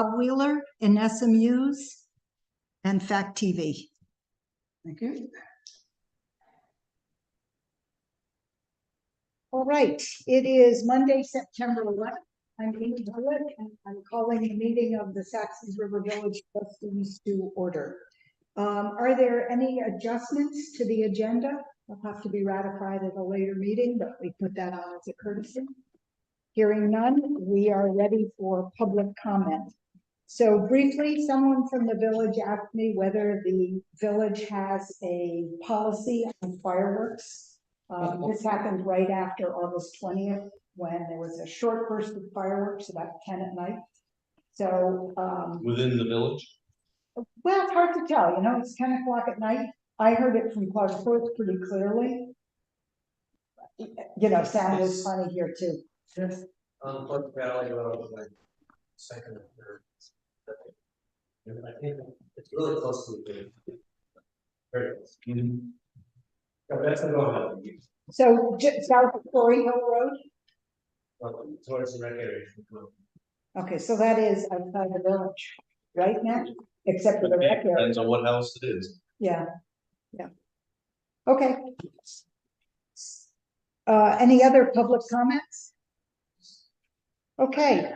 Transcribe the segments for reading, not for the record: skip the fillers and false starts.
Wheeler in SMUs and Fact TV. Thank you. All right, it is Monday, September 11th. I'm Amy Bullock, and I'm calling the meeting of the Saxtons River Village Trustees to order. Are there any adjustments to the agenda? They'll have to be ratified at a later meeting, but we put that on as a courtesy. Hearing none, we are ready for public comment. So briefly, someone from the village asked me whether the village has a policy on fireworks. This happened right after August 20th, when there was a short burst of fireworks about 10 at night. So within the village? Well, it's hard to tell. You know, it's 10 o'clock at night. I heard it from Clarksburg pretty clearly. You know, sound is funny here too. Yes. On Clark Valley Road, like second or third. I think it's really close to the very close. No, that's not going to. So south of Quarry Hill Road? Towards the rec area. Okay, so that is outside the village, right now? Except for the rec area. Depends on what house it is. Yeah, yeah. Okay. Any other public comments? Okay.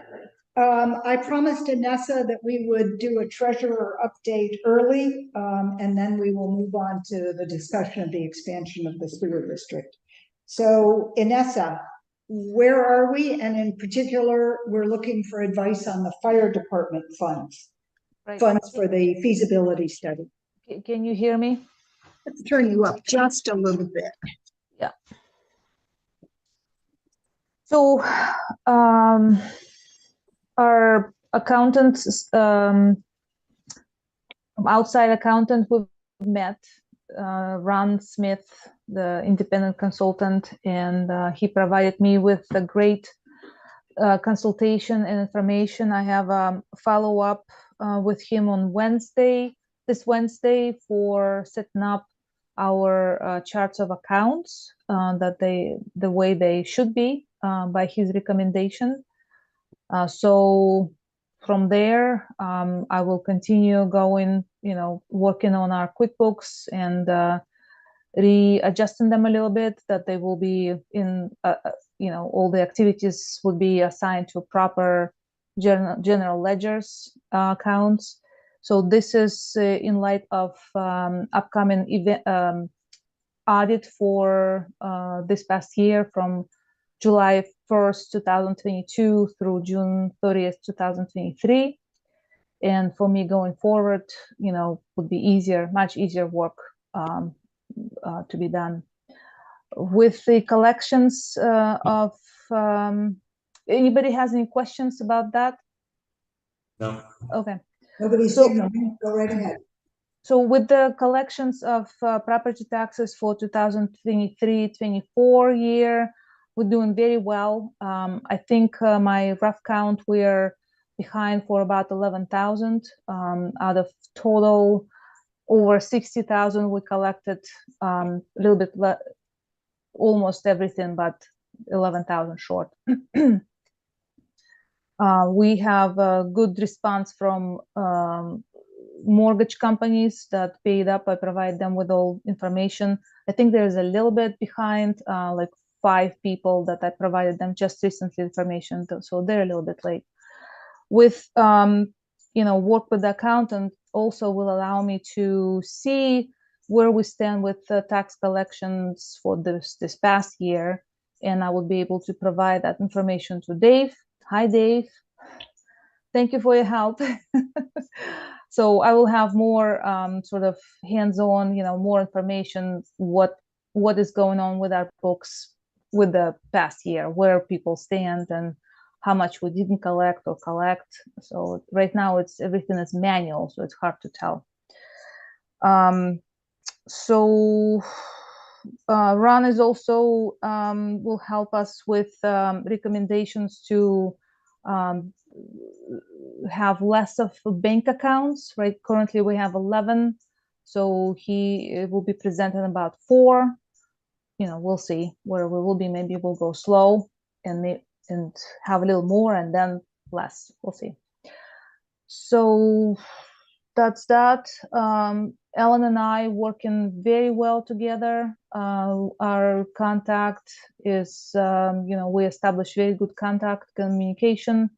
I promised Anessa that we would do a treasurer update early, and then we will move on to the discussion of the expansion of the sewer district. So, Anessa, where are we? And in particular, we're looking for advice on the fire department funds. Right. Funds for the feasibility study. Can you hear me? Let's turn you up just a little bit. Yeah. So, our accountants, outside accountant we've met, Ron Smith, the independent consultant, and he provided me with a great consultation and information. I have a follow-up with him on this Wednesday, for setting up our charts of accounts the way they should be by his recommendation. So from there, I will continue going, working on our QuickBooks and readjusting them a little bit, that they will be in, all the activities would be assigned to proper general ledgers accounts. So this is in light of upcoming event audit for this past year, from July 1st, 2022 through June 30th, 2023. And for me going forward, would be much easier work to be done. With the collections of, anybody has any questions about that? No. Okay. Nobody's signaling. Go right ahead. So with the collections of property taxes for 2023-24 year, we're doing very well. I think my rough count, we're behind for about 11,000 out of total over 60,000. We collected a little bit, almost everything, but 11,000 short. We have a good response from mortgage companies that paid up. I provide them with all information. I think there's a little bit behind, like 5 people that I provided them just recently information, so they're a little bit late. With work with the accountant also will allow me to see where we stand with the tax collections for this past year, and I will be able to provide that information to Dave. Hi, Dave. Thank you for your help. So I will have more sort of hands-on, more information, what is going on with our books with the past year, where people stand and how much we didn't collect or collect. So right now everything is manual, so it's hard to tell. So Ron is also will help us with recommendations to have less of bank accounts, right? Currently we have 11, so he will be presenting about 4. We'll see where we will be. Maybe we'll go slow and have a little more and then less. We'll see. So that's that. Ellen and I working very well together. Our contact is, we establish very good contact communication.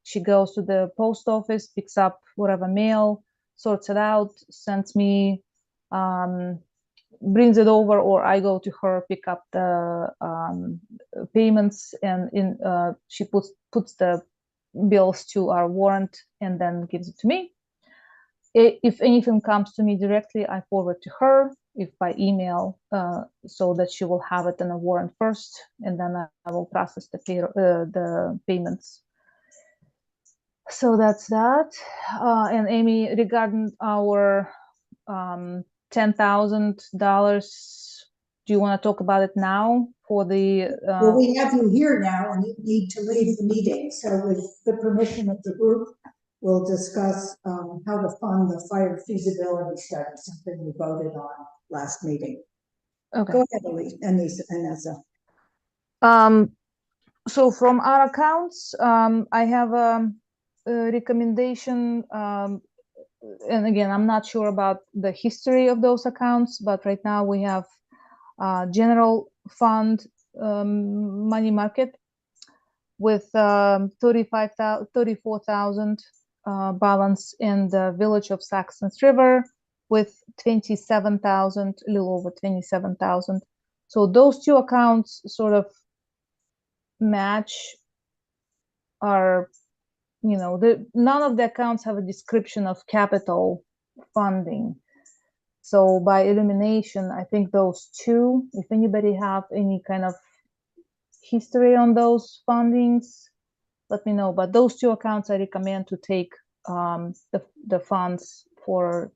She goes to the post office, picks up whatever mail, sorts it out, sends me, brings it over, or I go to her, pick up the payments, and she puts the bills to our warrant and then gives it to me. If anything comes to me directly, I forward to her, if by email, so that she will have it in a warrant first, and then I will process the payments. So that's that. And Amy, regarding our $10,000, do you want to talk about it now for the? Well, we have you here now and you need to leave the meeting. So with the permission of the group, we'll discuss how to fund the fire feasibility study, something we voted on last meeting. Okay. Go ahead, Anessa. So from our accounts, I have a recommendation, and again, I'm not sure about the history of those accounts, but right now we have general fund money market with 34,000 balance, in the village of Saxtons River with 27,000, a little over 27,000. So those two accounts sort of match our, none of the accounts have a description of capital funding. So by elimination, I think those two, if anybody have any kind of history on those fundings, let me know. But those two accounts I recommend to take the funds for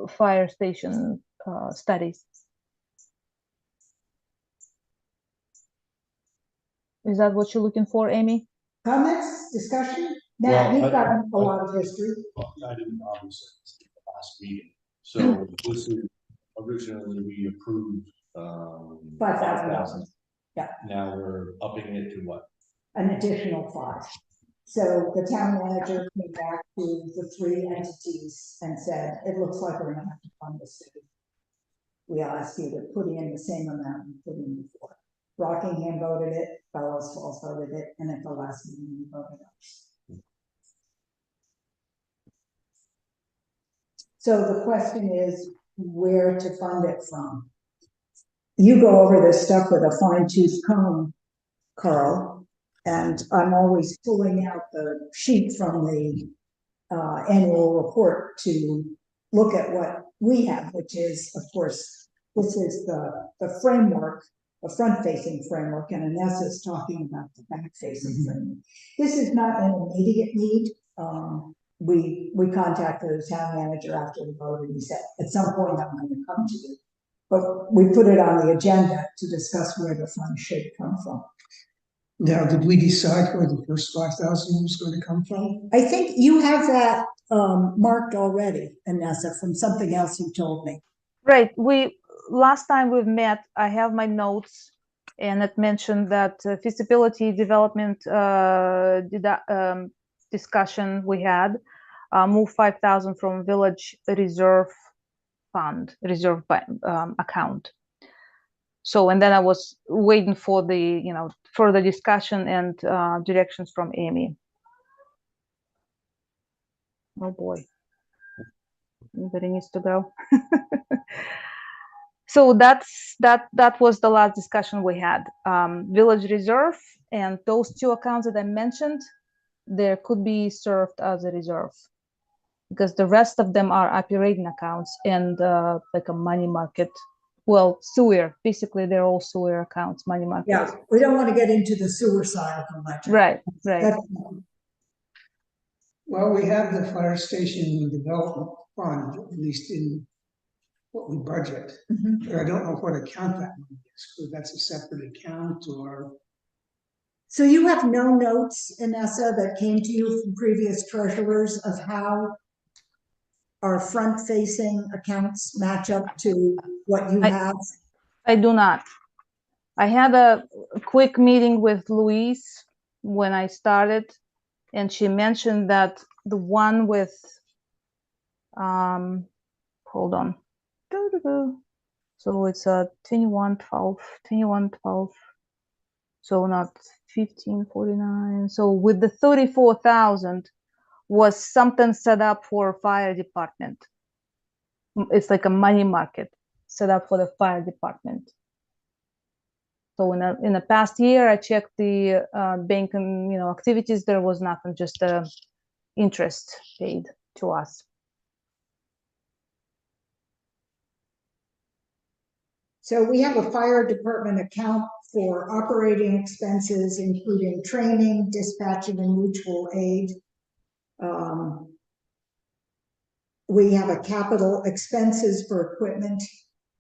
fire station studies. Is that what you're looking for, Amy? Comments, discussion? Matt, you've got a lot of history. I didn't obviously see the last meeting. So this is originally we approved $5,000. Yeah. Now we're upping it to what? An additional 5. So the town manager came back to the 3 entities and said, it looks like we're gonna have to fund the city. We ask you to put in the same amount you put in before. Rockingham voted it, Bellows Falls voted it, and at the last meeting we voted it. So the question is where to fund it from. You go over this stuff with a fine-tooth comb, Carl, and I'm always pulling out the sheet from the annual report to look at what we have, which is, of course, this is the framework, the front-facing framework, and Anessa is talking about the back-facing framework. This is not an immediate need. We contacted the town manager after the vote, and he said, at some point I'm going to come to you. But we put it on the agenda to discuss where the funds should come from. Now, did we decide where the first 5,000 was going to come from? I think you have that marked already, Anessa, from something else you told me. Right. Last time we've met, I have my notes, and it mentioned that feasibility development discussion we had moved 5,000 from village reserve account. So, and then I was waiting for the further discussion and directions from Amy. Oh boy, anybody needs to go. So that was the last discussion we had. Village reserve, and those two accounts that I mentioned, there could be served as a reserve, because the rest of them are operating accounts and like a money market. Well, sewer, basically they're all sewer accounts, money market. Yeah, we don't want to get into the sewer side of the ledger. Right. Well, we have the fire station development fund, at least in what we budget. But I don't know what account that money is, because that's a separate account or. So you have no notes, Anessa, that came to you from previous treasurers of how our front-facing accounts match up to what you have? I do not. I had a quick meeting with Louise when I started, and she mentioned that the one with, hold on. So it's a 2112. So not 1549. So with the 34,000 was something set up for fire department. It's like a money market set up for the fire department. So in the past year, I checked the bank and activities. There was nothing, just interest paid to us. So we have a fire department account for operating expenses, including training, dispatching, and mutual aid. We have a capital expenses for equipment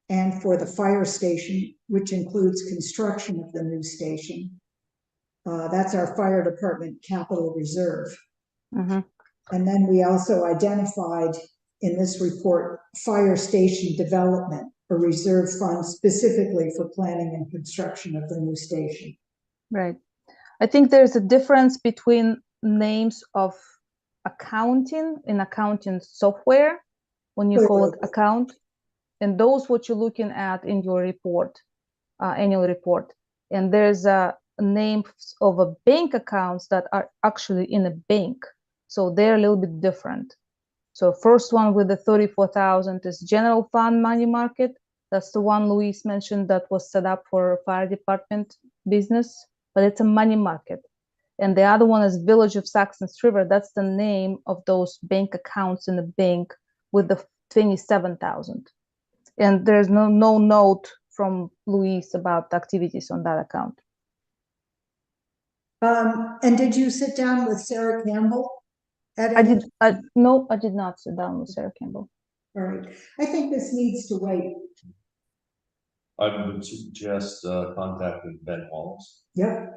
and for the fire station, which includes construction of the new station. That's our fire department capital reserve. Mm-hmm. And then we also identified in this report, fire station development, a reserve fund specifically for planning and construction of the new station. Right. I think there's a difference between names of accounting in accounting software when you call it account, and those what you're looking at in your report, annual report. And there's a name of a bank accounts that are actually in a bank, so they're a little bit different. So first one with the 34,000 is general fund money market. That's the one Luis mentioned that was set up for fire department business, but it's a money market. And the other one is Village of Saxtons River. That's the name of those bank accounts in the bank with the 27,000. And there's no note from Luis about activities on that account. And did you sit down with Sarah Campbell? No, I did not sit down with Sarah Campbell. All right. I think this needs to wait. I would suggest contacting Ben Wallace. Yep.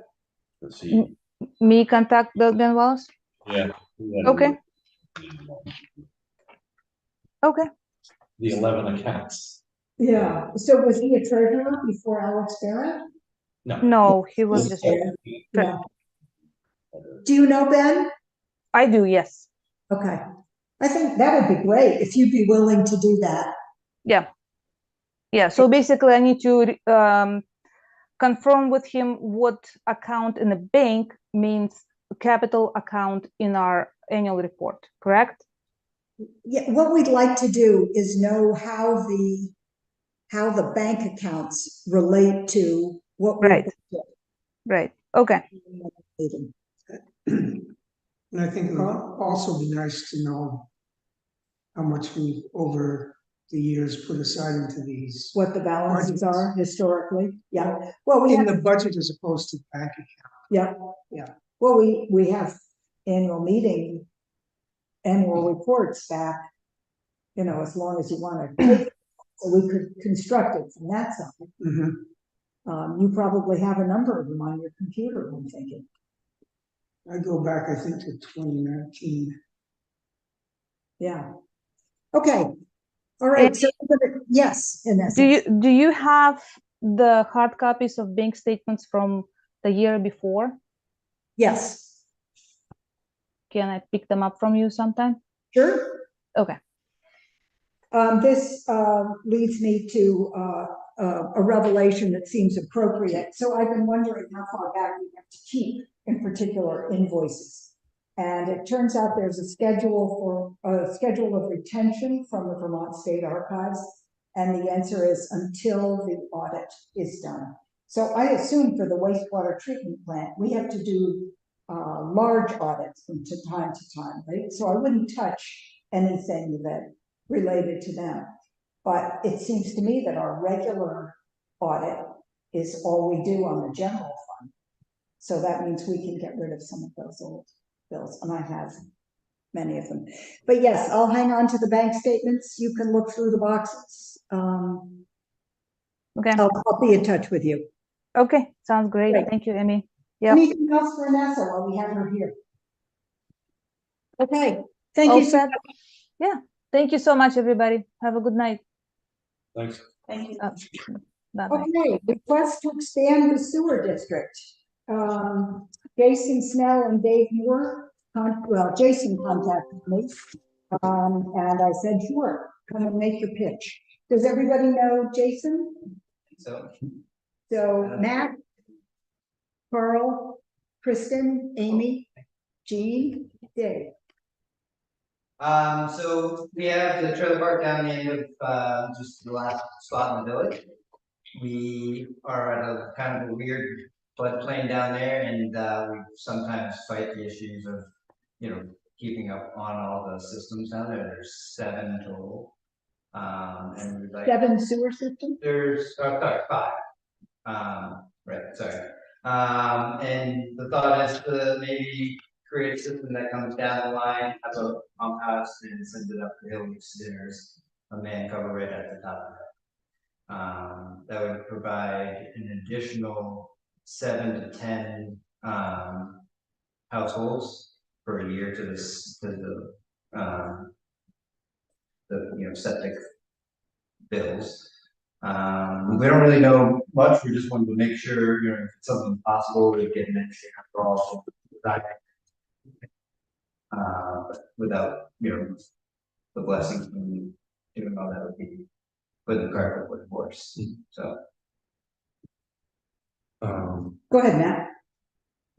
To see. Me contact Ben Wallace? Yeah. Okay. Okay. The 11 accounts. Yeah. So was he a treasurer before Alex Barrett? No, he was just. Yeah. Do you know Ben? I do, yes. Okay. I think that would be great if you'd be willing to do that. Yeah. Yeah. So basically, I need to confirm with him what account in the bank means capital account in our annual report, correct? Yeah. What we'd like to do is know how the bank accounts relate to what we Right. Right. Okay. And I think it would also be nice to know how much we, over the years, put aside into these. What the balances budgets. are historically. Yeah. Well, we In have, the budget as opposed to the bank account. yeah. Yeah. Well, we have annual reports back, as long as you want to take, so we could construct it from that side. Mm-hmm. You probably have a number of them on your computer, I'm thinking. I go back, I think, to 2019. Yeah. Okay. All right. So yes, Inessa. Do you have the hard copies of bank statements from the year before? Yes. Can I pick them up from you sometime? Sure. Okay. This leads me to a revelation that seems appropriate. So I've been wondering how far back we have to keep, in particular, invoices. And it turns out there's a schedule of retention from the Vermont State Archives. And the answer is until the audit is done. So I assume for the wastewater treatment plant, we have to do large audits from time to time, right? So I wouldn't touch anything that related to them. But it seems to me that our regular audit is all we do on the general fund. So that means we can get rid of some of those old bills, and I have many of them. But yes, I'll hang on to the bank statements. You can look through the boxes. Okay. I'll be in touch with you. Okay, sounds great. Great. Thank you, Amy. Yeah. Anything else for Inessa while we have her here? Okay. Thank All you so set? much. Yeah. Thank you so much, everybody. Have a good night. Thanks. Thank you. Bye-bye. Okay, request to expand the sewer district. Jason Snell and Dave Moore well, Jason contacted me. And I said, sure, come and make your pitch. Does everybody know Jason? So, So Matt, Carl, Kristen, Amy, Jean, Dave. So we have the trailer park down the end of, just the last spot in the village. We are at a kind of a weird floodplain down there, and, we sometimes fight the issues of, keeping up on all the systems down there. There's 7 total. And we'd like. 7 sewer systems? There's, sorry, 5. Right, sorry. And the thought is to maybe create a system that comes down the line, have a pump house, and sends it up the hill, which there's a man cover right at the top of it. That would provide an additional 7 to 10 households per year to this, to the septic bills. We don't really know much. We just wanted to make sure, if it's something possible, we get an engineer for all without, the blessings from doing all that would be with the cart before the horse. So. Go ahead, Matt.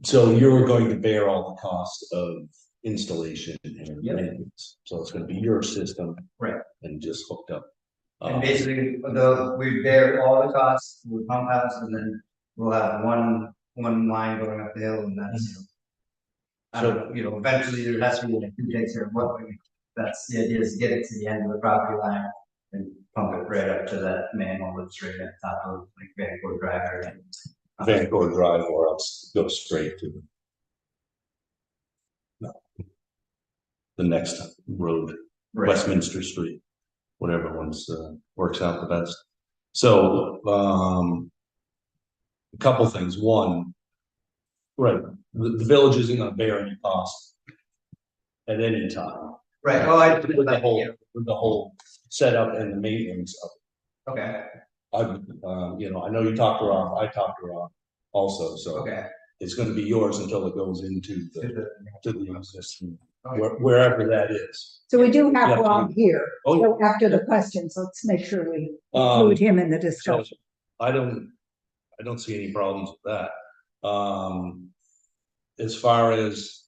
So you're going to bear all the costs of installation and Yep. maintenance, so it's gonna be your system. Right. And just hooked up. And basically, we bear all the costs with pump house, and then we'll have one line going up the hill, and that's, I don't know, eventually there has to be like 2 takes here, what, that's the idea, is to get it to the end of the property line and pump it right up to that manhole that's right at the top of like Vancouver Drive area. Vancouver Drive, or else go straight to the next road, Right. Westminster Street, whatever one's works out the best. So a couple things. One, right, the village isn't going to bear any cost at any time. Right. Oh, I did With the that. whole with the whole setup and the maintenance of it. Okay. I know you talked to Rob. I talked to Rob also. So Okay. it's going to be yours until it goes into To the existing wherever that is. So we do have Yeah. Rob here. Oh, So after the questions, let's make sure we include him in the So discussion. I don't see any problems with that. As far as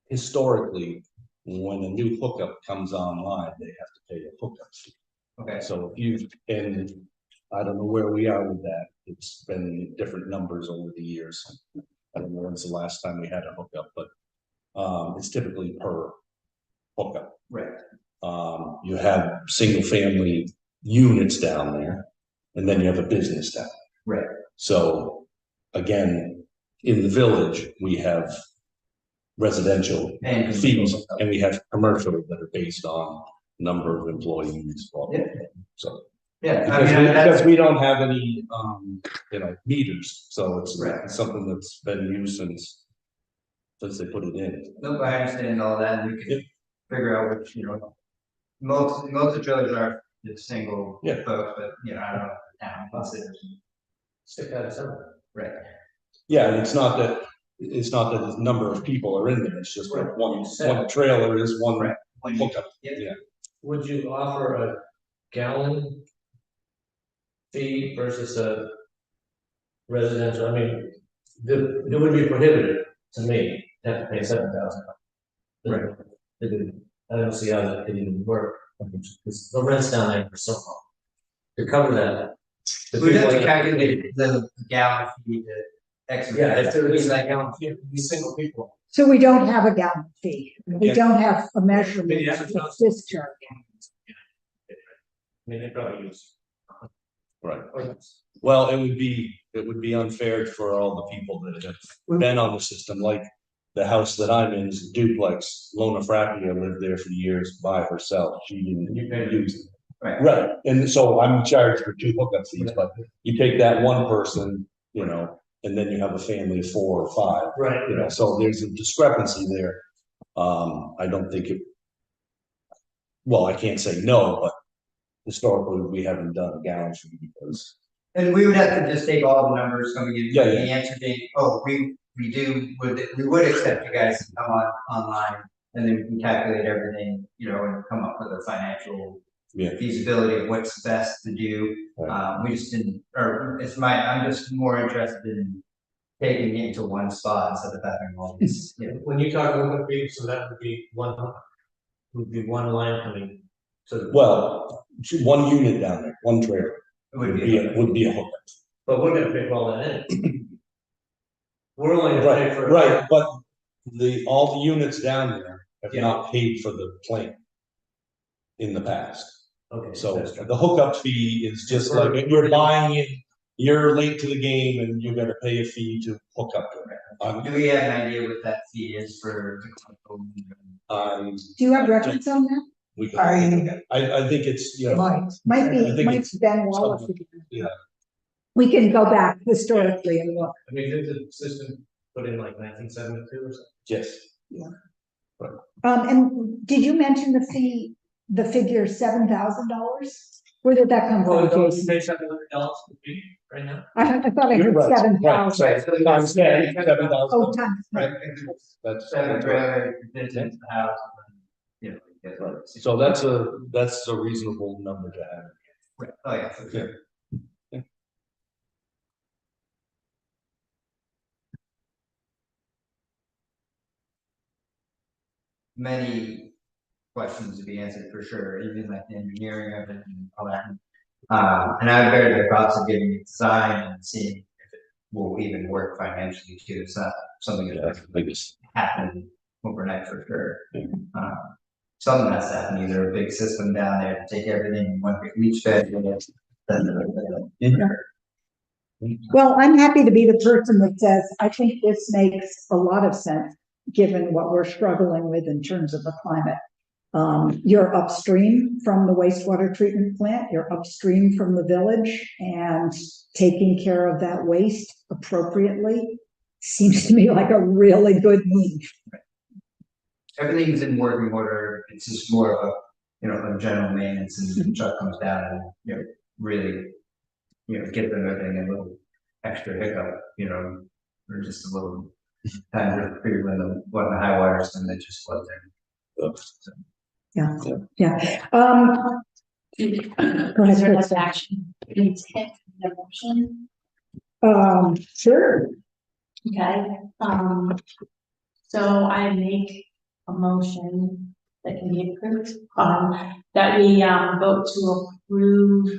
historically, when a new hookup comes online, they have to pay a hookup fee. Okay. So and I don't know where we are with that. It's been different numbers over the years. I don't know when's the last time we had a hookup, but it's typically per hookup. Right. You have single family units down there, and then you have a business down there. Right. So again, in the village, we have residential And fees, and we have commercial that are based on number of employees. Yeah. So Yeah. because we don't have any meters, so it's Right. something that's been used since they put it in. Nope, I understand all that, and we can figure out which, most of the trailers are just single Yeah. folks, but I don't know, town buses. Stick out of somewhere. Right. Yeah, and it's not that the number of people are in there, it's just like one trailer is one Right. hookup. Yep. Yeah. would you offer a gallon fee versus a residential? I mean, it would be prohibitive to me to have to pay $7,000. Right. I don't see how that could even work, because the rent's down there for so long. To cover that. the We'd have people to that- calculate the gallon fee to X. Yeah, if there is that that gallon fee, it'd be single people. So we don't have a gallon fee. We Yeah. don't have a measurement Maybe of advertise. discharge. I mean, they probably use. Right. Well, it would be unfair for all the people that have been on the system, like the house that I'm in is a duplex. Lona Frappia lived there for years by herself. She didn't use it. Right. Right, and so I'm charged for 2 hookup fees, but you take that one person, and then you have a family of 4 or 5. Right. So there's a discrepancy there. I don't think I can't say no, but historically, we haven't done a gallon fee because. And we would have to just take all the numbers coming in, Yeah, the answer being, we would accept you guys to come online, and then we can calculate everything, you know, and come up with a financial feasibility of what's best to do. We just didn't, or I'm just more interested in taking it into one spot instead of having all these, you know. When you talk about big, so that would be one line coming. So Well, one unit down there, one trailer, It would be a hookup. but we're gonna pay for all that in. We're only gonna pay for. Right, but all the units down there have Yeah. not paid for the plant in the past. Okay. So that's true. the hookup fee is just like you're buying it, you're late to the game and you gotta pay a fee to hook up to it. Do we have an idea what that fee is for? Do you have records on that? We can, I, I think it's, you know, Might I be, think might it's be Ben Wallace. something, yeah. We can go back historically and look. I mean, did the system put in like 1972 or something? Yes. And did you mention the figure $7,000? Where did that come Well, from, don't you Jason? pay $700 per fee right now? I thought I You're heard right, 7,000. Right, Times 10, 7,000. Oh, times. right, That's. seven that's right. trailer, fits into the house, and then, you know. you get like So that's a reasonable number to have. Right. Oh, yeah, for sure. Many questions to be answered for sure, even like the engineering of it and all that. And I've heard the cost of getting it designed and seeing if it will even work financially too. It's not something that's happen overnight for sure. Something has to happen, either a big system down there to take everything in one big leach bed. Well, I'm happy to be the person that says, I think this makes a lot of sense, given what we're struggling with in terms of the climate. You're upstream from the wastewater treatment plant, you're upstream from the village, and taking care of that waste appropriately seems to me like a really good move. Everything's in working order. It's just more of a, you know, a general maintenance, and the truck comes down and, you know, really, you know, get them everything a little extra hiccup, you know, or just a little time to figure when the high waters and they just flood there. So, Yeah. Go ahead. Is there like action we need to take the motion? Sure. Okay, so I make a motion that can be approved, that we, vote to approve,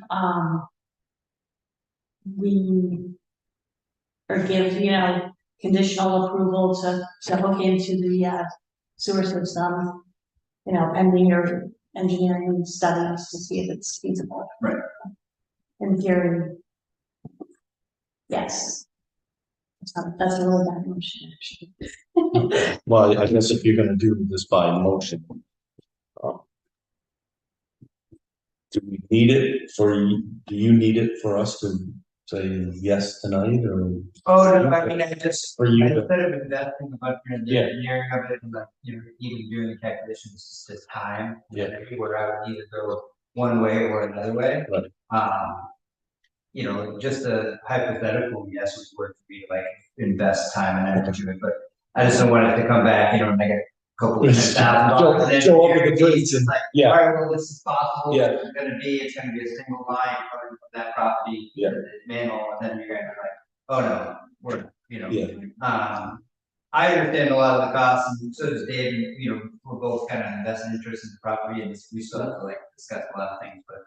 or give, you know, conditional approval to hook into the, sewer system, you know, pending your engineering studies to see if it's feasible. Right. In theory. Yes. That's a little bad motion, actually. Well, I guess if you're gonna do this by motion. Do we need it do you need it for us to say yes tonight or? Oh, no, I mean, I just, For you to- instead of investing a bunch in the Yeah. engineering of it and like, you know, even doing the calculations, it's just time. Yeah. Where I would either go one way or another way. Right. You know, just a hypothetical, yes, would work for me to like invest time and energy into it, but I just don't want it to come back, you know, and I get a couple of $10,000. and then Show up with the it's goods just like, yeah. all right, well, this is possible. Yeah. It's gonna be a single line coming from that property. Yeah. to the manhole, and then you're gonna be like, oh no, we're, you know. Yeah. I understand a lot of the costs, and so does Dave, and, you know, we're both kind of invested interest in the property, and we still have to like discuss a lot of things, but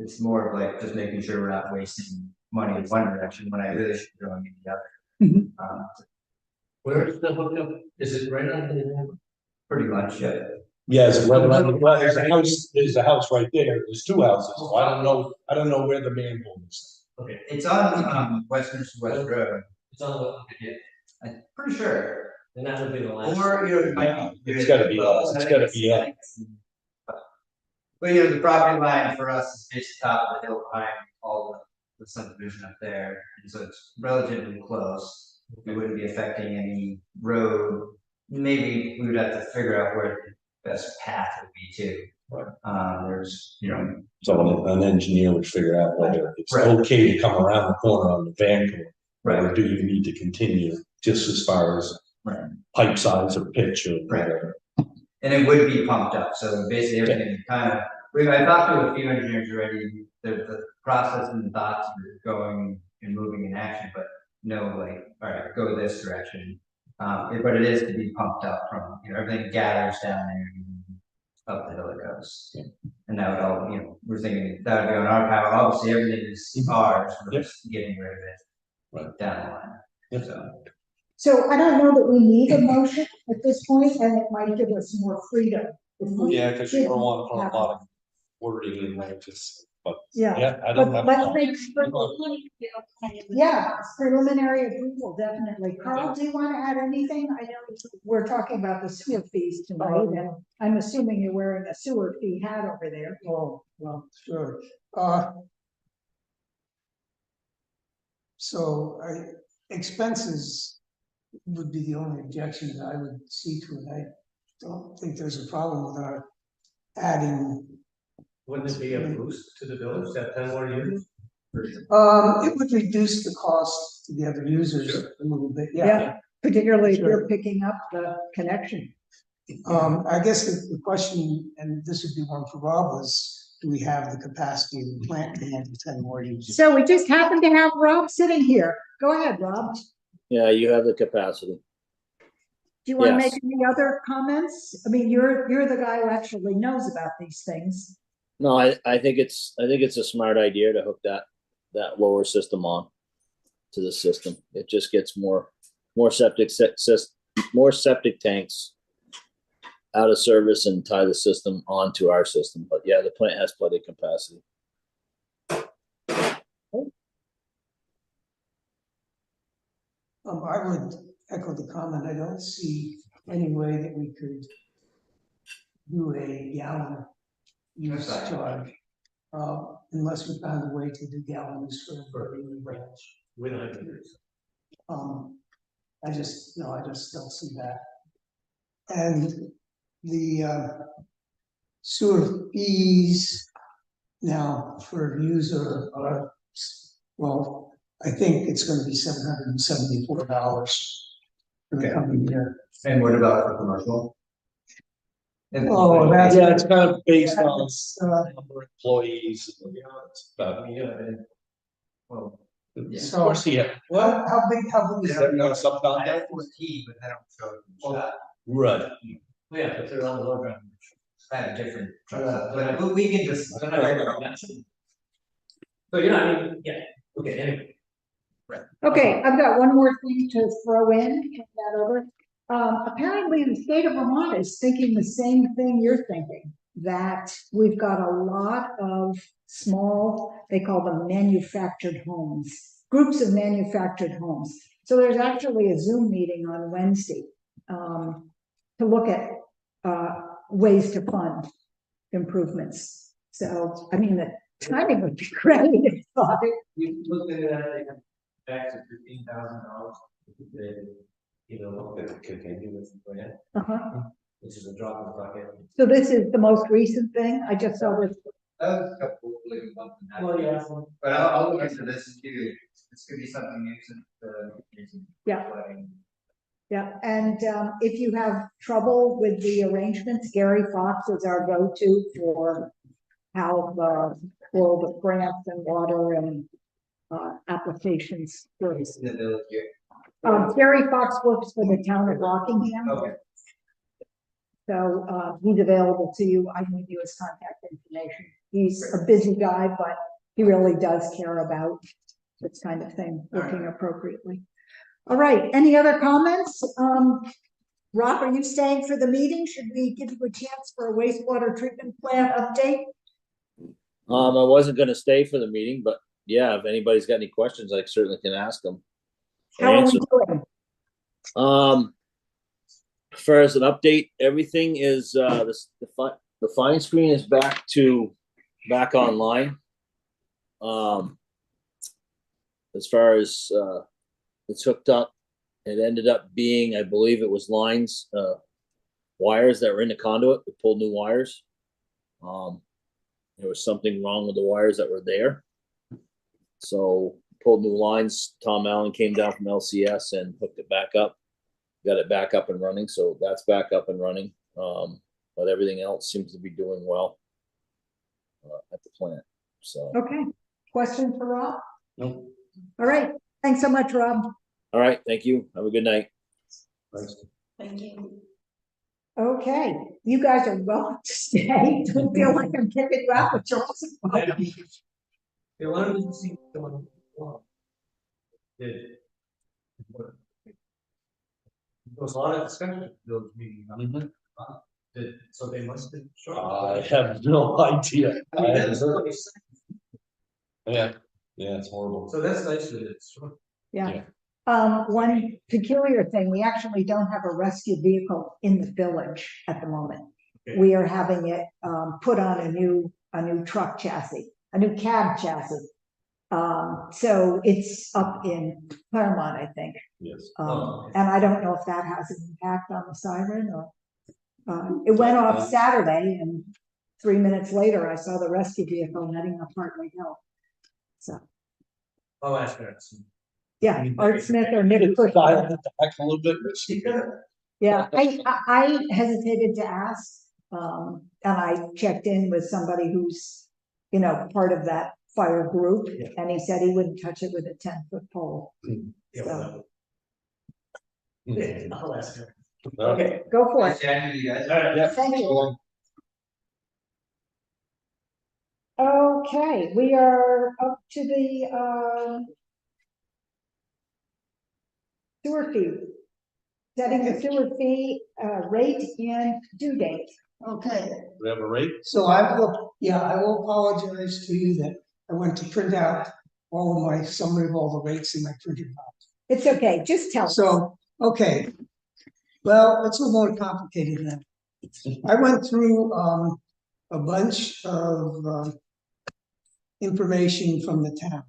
it's more of like just making sure we're not wasting money in one direction when I really should be going in the other. Where's the hookup? Is it right on the? Pretty much, yeah. Yeah, it's right around, well, there's a house right there, there's two houses, so I don't know where the manhole is. Okay, It's on, Western West Road, it's on the, I'm pretty sure. and that would be the last. Or, you know, it might be. It's gotta be us, it's gotta be us. But, you know, the property line for us is just top of the hill behind all the subdivision up there, and so it's relatively close. It wouldn't be affecting any road. Maybe we would have to figure out where the best path would be too. Right. There's, you know. So an engineer would figure out whether it's Right. okay to come around the corner on the van, Right. or do you need to continue just as far as Right. pipe size or pitch or Right. whatever. And it would be pumped up, so basically everything kind of, I talked to a few engineers already, the process and thoughts are going and moving in action, but no, like, all right, go this direction. But it is to be pumped up from, everything gathers down there and up the hill it goes. Yeah. And that would all, we're thinking that would be on our power, obviously everything is ours, we're Yep. just getting rid of it. Right. Down the line. Yep. So I don't know that we need a motion at this point, and it might give us more freedom. if we Yeah, because you don't didn't want to put have- a lot of wording in there, just, but, Yeah, yeah, I but don't have. let's make, yeah, preliminary approval, definitely. Carl, do you want to add anything? I know we're talking about the sewer fees tonight, and I'm assuming you're wearing a sewer fee hat over there. Oh, well, sure. So expenses would be the only objection that I would see to it. I don't think there's a problem with our adding. Wouldn't it be a boost to the village, that 10 more years? It would reduce the cost to the other users a little bit, yeah. Particularly if Sure. you're picking up the connection. I guess the question, and this would be one for Rob, was, do we have the capacity of the plant to handle 10 more users? So we just happen to have Rob sitting here. Go ahead, Rob. Yeah, you have the capacity. Do you want to make Yes. any other comments? I mean, you're the guy who actually knows about these things. No, I think it's a smart idea to hook that lower system on to the system. It just gets more septic tanks out of service and tie the system onto our system. But yeah, the plant has plenty of capacity. I would echo the comment. I don't see any way that we could do a gallon use charge, unless we found a way to do gallons for the branch. We don't have to do this. I just don't see that. And the sewer fees now for a user are, well, I think it's gonna be $774 for the Okay. coming year. And what about for commercial? Oh, that's. Yeah, it's kind of based on That's, number of employees. And, it's about, Well, of yeah. course, yeah. how big Is is that not I subcontract? have 14, but they don't show it in the shot. Right. Yeah, but they're on the low ground. I have different trucks, but we can just. So, I mean, yeah, okay, anyway. Okay, I've got one more thing to throw in, hand that over. Apparently the state of Vermont is thinking the same thing you're thinking, that we've got a lot of small, they call them manufactured homes, groups of manufactured homes. So there's actually a Zoom meeting on Wednesday, to look at, ways to fund improvements. So, I mean, the timing would be great if thought. We looked at it, they have tax of $15,000. Continue with the plan, Uh-huh. which is a drop in the bucket. So this is the most recent thing? I just saw this. That was a couple of really bumps in that. Well, yeah. But I'll look into this too. This could be something new to. Yeah. Yeah, and if you have trouble with the arrangements, Gary Fox is our go-to for how all the grants and water and applications works. In the village here. Gary Fox works for the town of Rockingham. Okay. So he's available to you. I can give you his contact information. He's a busy guy, but he really does care about this kind of thing, working appropriately. All right, any other comments? Rob, are you staying for the meeting? Should we give you a chance for a wastewater treatment plant update? I wasn't gonna stay for the meeting, but yeah, if anybody's got any questions, I certainly can ask them. How are we doing? As far as an update, everything is, the fine screen is back online. As far as, it's hooked up, it ended up being, I believe it was lines, wires that were in the conduit. We pulled new wires. There was something wrong with the wires that were there. So pulled new lines. Tom Allen came down from LCS and hooked it back up. Got it back up and running, so that's back up and running. But everything else seems to be doing well at the plant, so. Okay, question for Rob? Nope. All right, thanks so much, Rob. All right, thank you. Have a good night. Thanks. Thank you. Okay, you guys are welcome to stay. Don't feel like I'm kicking you out, but you're also welcome. They wanted to see someone. Did. There was a lot of discussion at those meetings. So they must have. I have no idea. Yeah, it's horrible. So that's nice that it's short. Yeah. One peculiar thing, we actually don't have a rescue vehicle in the village at the moment. Okay. We are having it put on a new truck chassis, a new cab chassis. So it's up in Claremont, I think. Yes. And I don't know if that has an impact on the siren or it went off Saturday and 3 minutes later I saw the rescue vehicle heading up Hartley Hill. So I'll ask her. yeah, Art Smith or Nick Cushman. Dialed it back a little bit. Yeah, I hesitated to ask, and I checked in with somebody who's, part of that fire group, Yeah. and he said he wouldn't touch it with a 10-foot pole. Yeah, So, I'll ask her. Okay. go for Nice it. chatting with you guys. Yeah. Thank you. Okay, we are up to the sewer fee. Setting the sewer fee rate and due date. Okay, We have a rate? so I will apologize to you that I went to print out all of my summary of all the rates in my printed out. It's okay, just tell us. So, okay. Well, it's a little more complicated than that. I went through a bunch of information from the town.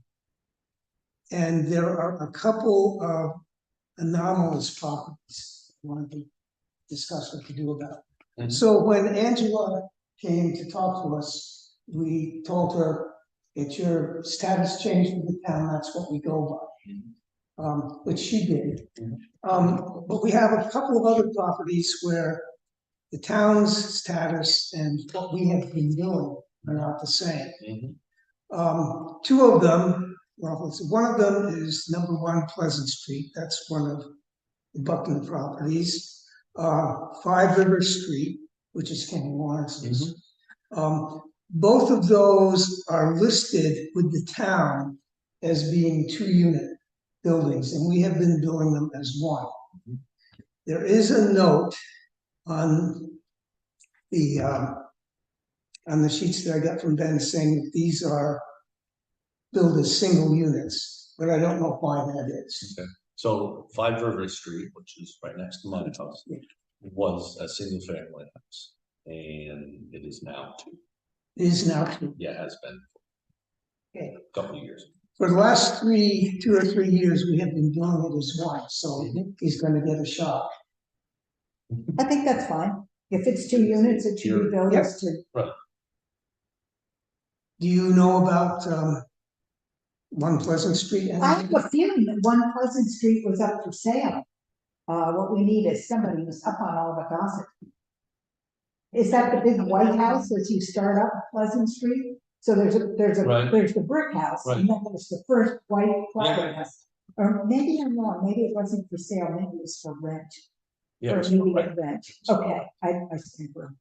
And there are a couple of anomalous properties I wanted to discuss what to do about. Mhm. So when Angela came to talk to us, we told her, it's your status change with the town, that's what we go by. Which she did. But we have a couple of other properties where the town's status and what we have been doing are not the same. Two of them, well, one of them is number 1 Pleasant Street, that's one of the Buckland properties. 5 River Street, which is Kenny Lawrence's. Both of those are listed with the town as being 2-unit buildings, and we have been building them as 1. There is a note on the sheets that I got from Ben saying that these are billed as single units, but I don't know why that is. Okay. So 5 River Street, which is right next to my house, was a single family house. And it is now 2. It is now 2. Yeah, it has been. Okay. A couple of years. For the last 2 or 3 years, we have been doing it as 1, so he's gonna get a shot. I think that's fine. If it's 2 units, it should be billed as 2. Right. Do you know about 1 Pleasant Street? I have a feeling that 1 Pleasant Street was up for sale. What we need is somebody who's up on all the gossip. Is that the big white house as you start up Pleasant Street? So there's Right. the brick house, Right. and then there's the first white clapboard house. Or maybe I'm wrong, maybe it wasn't for sale, maybe it was for rent. Yeah, it Or was immediate correct. rent. Okay, I stand for.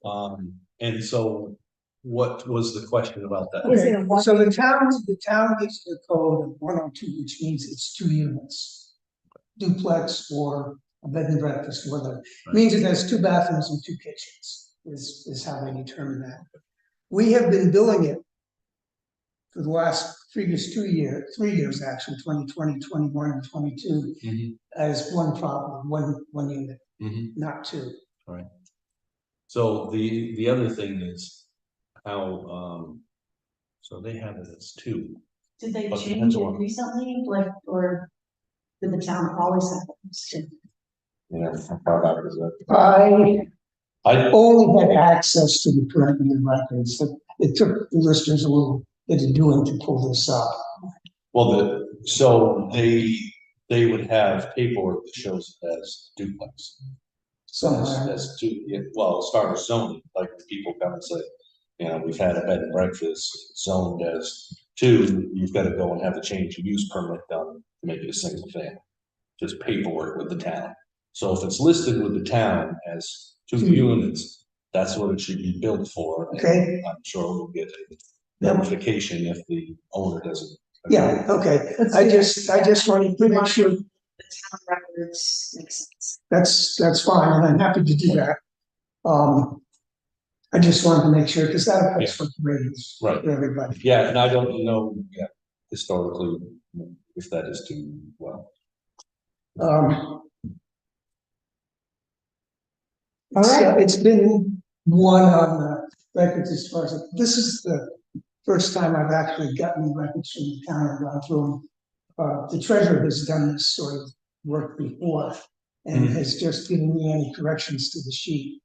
And so what was the question about that? Is it a one- So the town gets the code of 102, which means it's 2 units. Duplex or a bed and breakfast, whether, means it has 2 bathrooms and 2 kitchens, is how they determine that. We have been billing it for the last previous 3 years actually, 2020, 21, and 22, as 1 property, one unit, not 2. Right. So the other thing is how, so they have it as 2. Did they Okay, change that's it one. recently, like, or did the town always have it? Yeah, how far back is that? I only had access to the current year records. It took the listeners a little bit of doing to pull this up. Well, so they would have paperwork that shows it as duplex. Somewhere. As two, well, as far as zoning, like people come and say, you know, we've had a bed and breakfast zoned as two, you've got to go and have a change of use permit done to make it a single family. Just paperwork with the town. So if it's listed with the town as two units, that's what it should be built for. And Okay. I'm sure we'll get a notification if the owner doesn't. Yeah, okay, I just wanted to make sure, The town records makes sense. that's fine, and I'm happy to do that. I just wanted to make sure, because that affects what grades Right. for everybody. Yeah, and I don't know, historically, if that is too well. All right. It's been one on the records as far as, this is the first time I've actually gotten records from the town and gone through them. The treasurer has done this sort of work before and has just given me any corrections to the sheet.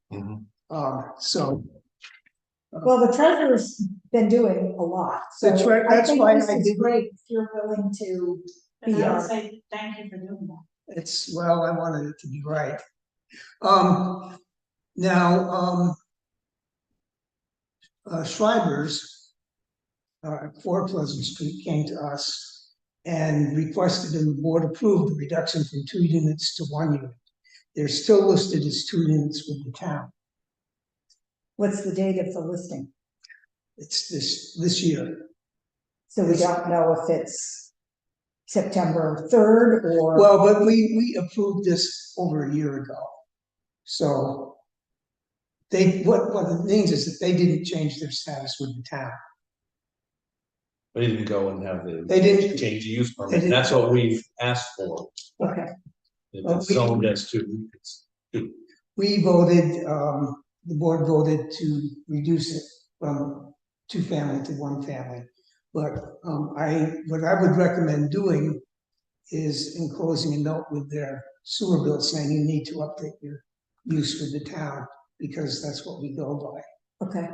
So. Well, the treasurer's been doing a lot, so That's right, I that's think why this I is did- great if you're willing to be And I our. would say, thank you for doing that. It's, well, I wanted it to be right. Now, Schreiber's, 4 Pleasant Street came to us and requested and the board approved the reduction from 2 units to 1 unit. They're still listed as 2 units with the town. What's the date of the listing? It's this year. So we don't know if it's September 3rd or. Well, but we approved this over a year ago. So what it means is that they didn't change their status with the town. They didn't go and have the. They didn't- Change the use they permit, didn't- that's what we've asked for. Okay, If Well, it's zoned as two, it's two. We voted, the board voted to reduce it from 2 family to 1 family. But what I would recommend doing is enclosing a note with their sewer bill saying you need to update your use with the town, because that's what we go by. okay.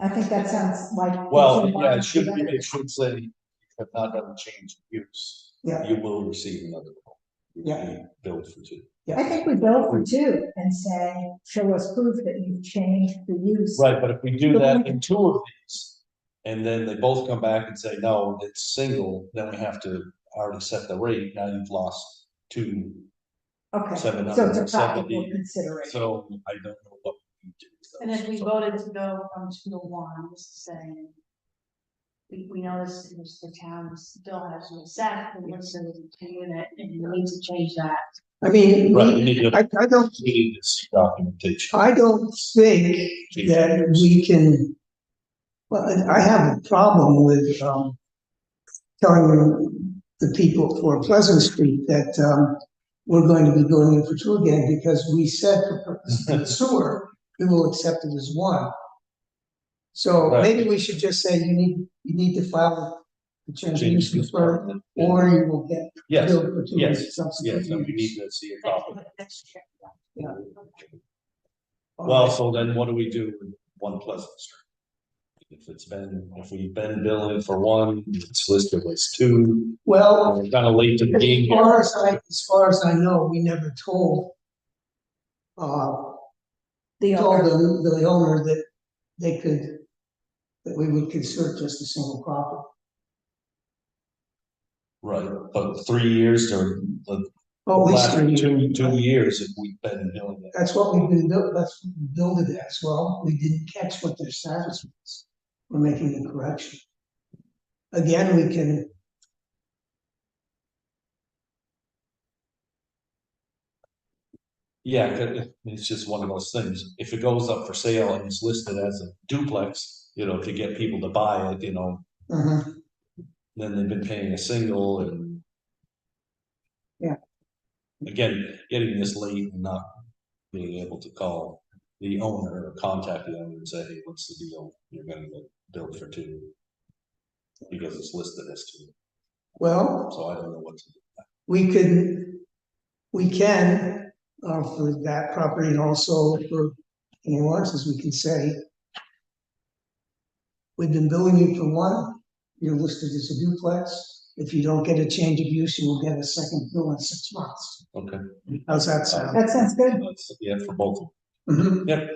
I think that sounds like. Well, it's in yeah, line it should with be, other- it should say, you have not done a change of use. Yeah. You will receive another bill. You will Yeah. be billed for 2. I think we bill for 2 and say, show us proof that you've changed the use. Right, but if we do that in 2 of these, and then they both come back and say, no, it's single, then we have to already set the rate, now you've lost 2, Okay, so it's a 770. practical consideration. So I don't know what we do. And if we voted to go from 2 to 1, just saying, we noticed it was the town still has an exact, but it's a 2 unit, and we need to change that. I mean, Right, you need to, I don't you need this documentation. think that we can, well, I have a problem with, telling the people for Pleasant Street that, we're going to be going in for 2 again, because we said for purposes of the sewer, we will accept it as 1. So Right. maybe we should just say you need to file the change of Change use permit, permit. or you will get Yes, billed for 2 yes, subsequent yes, and we years. need to see a copy. Let's check that. Yeah. Well, so then what do we do with 1 Pleasant Street? If we've been billing for 1, it's listed as 2, Well, we're kind of late to the game here. as far as I know, we never told The told owner, the owner that that we would consider just a single property. Right, but 3 years or the At least last 3 years. 2 years if we've been billing it. That's what we've been built, that's what we built it as well. We didn't catch what their status was. We're making the correction. Again, we can. Yeah, it's just one of those things. If it goes up for sale and it's listed as a duplex, to get people to buy it, then they've been paying a single and. Yeah. Again, getting this late and not being able to call the owner or contact the owner and say, hey, what's the deal? You're gonna get billed for 2. Because it's listed as 2, Well, so I don't know what to do. we can, for that property and also for anyone else's, we can say, we've been billing you for 1, you're listed as a duplex, if you don't get a change of use, you will get a second bill in 6 months. Okay. How's that sound? That sounds good. Yeah, for both. Mhm. Yep.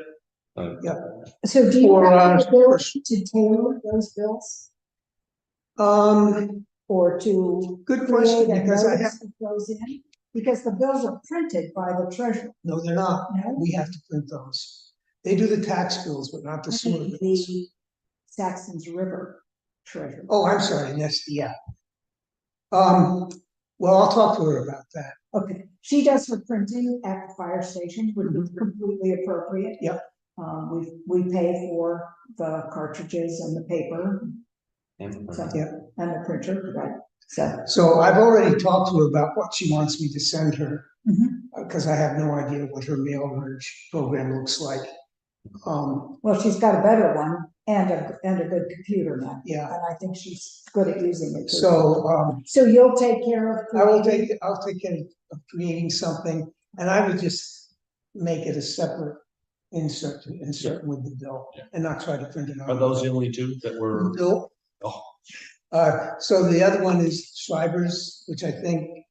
So do you For, have the ability to tailor those bills Um, or to good question, create a because I have, notice that goes in? Because the bills are printed by the treasurer, no, they're not. no? We have to print those. They do the tax bills, but not the sewer bills. The Saxtons River treasurer. Oh, I'm sorry, that's, yeah. Well, I'll talk to her about that. Okay, she does her printing at the fire station, which is completely appropriate. Yep. We pay for the cartridges and the paper, so, Yeah. and the printer, right? So, So I've already talked to her about what she wants me to send her, mhm. because I have no idea what her mail merge program looks like. Well, she's got a better one and a good computer now, Yeah, and I think she's good at using it too. so, So you'll take care of. I'll creating- take care of creating something, and I would just make it a separate insert with the bill, and not try to print it out. Are those the only two that were? Bill. Oh, So the other one is Shriver's, which I think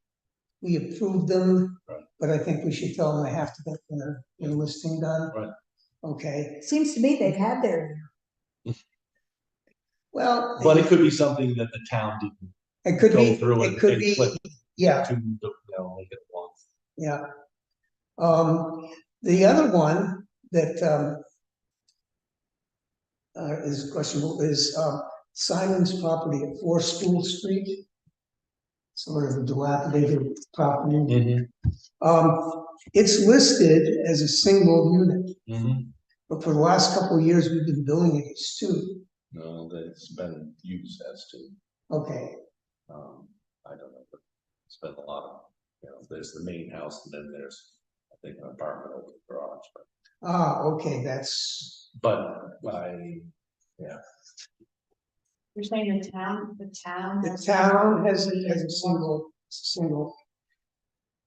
we approved them, Right. but I think we should tell them they have to get their listing done. Right. Okay, Seems to me they've had their, well. but it could be something that the town didn't It could go be, through it and could be, click yeah, to, make it one. yeah. The other one that, is questionable is, Simon's property at 4 School Street. Sort of a dilapidated property. It's listed as a single unit, but for the last couple of years, we've been billing it as 2. No, that's been used as to, Okay, I don't know, but it's been a lot of, there's the main house and then there's, I think, an apartment over the garage, okay, that's, but You're saying the town the town has it as a single.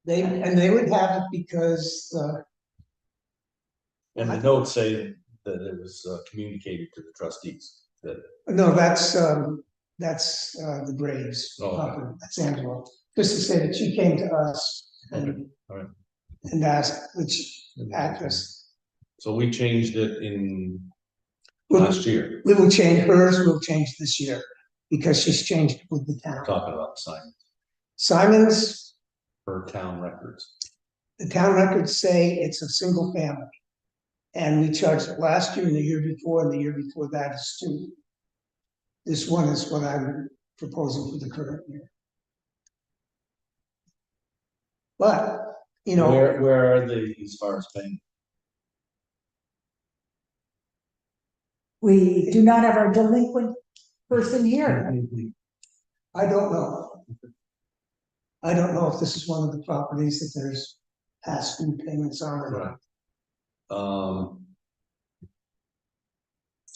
They would have it because, and the notes say that it was communicated to the trustees that. no, that's the Graves Oh, okay. property, that's Angela, just to say that she came to us and. All right. And asked which address. So we changed it in Well, last year, we will change hers, we'll change this year, because she's changed with the town. talking about sign Simon's, per town records. the town records say it's a single family. And we charged it last year and the year before, and the year before that is 2. This one is what I'm proposing for the current year. But, you know. Where are they as far as paying? we do not have our delinquent person here. I don't know. I don't know if this is one of the properties that there's past due payments on or not.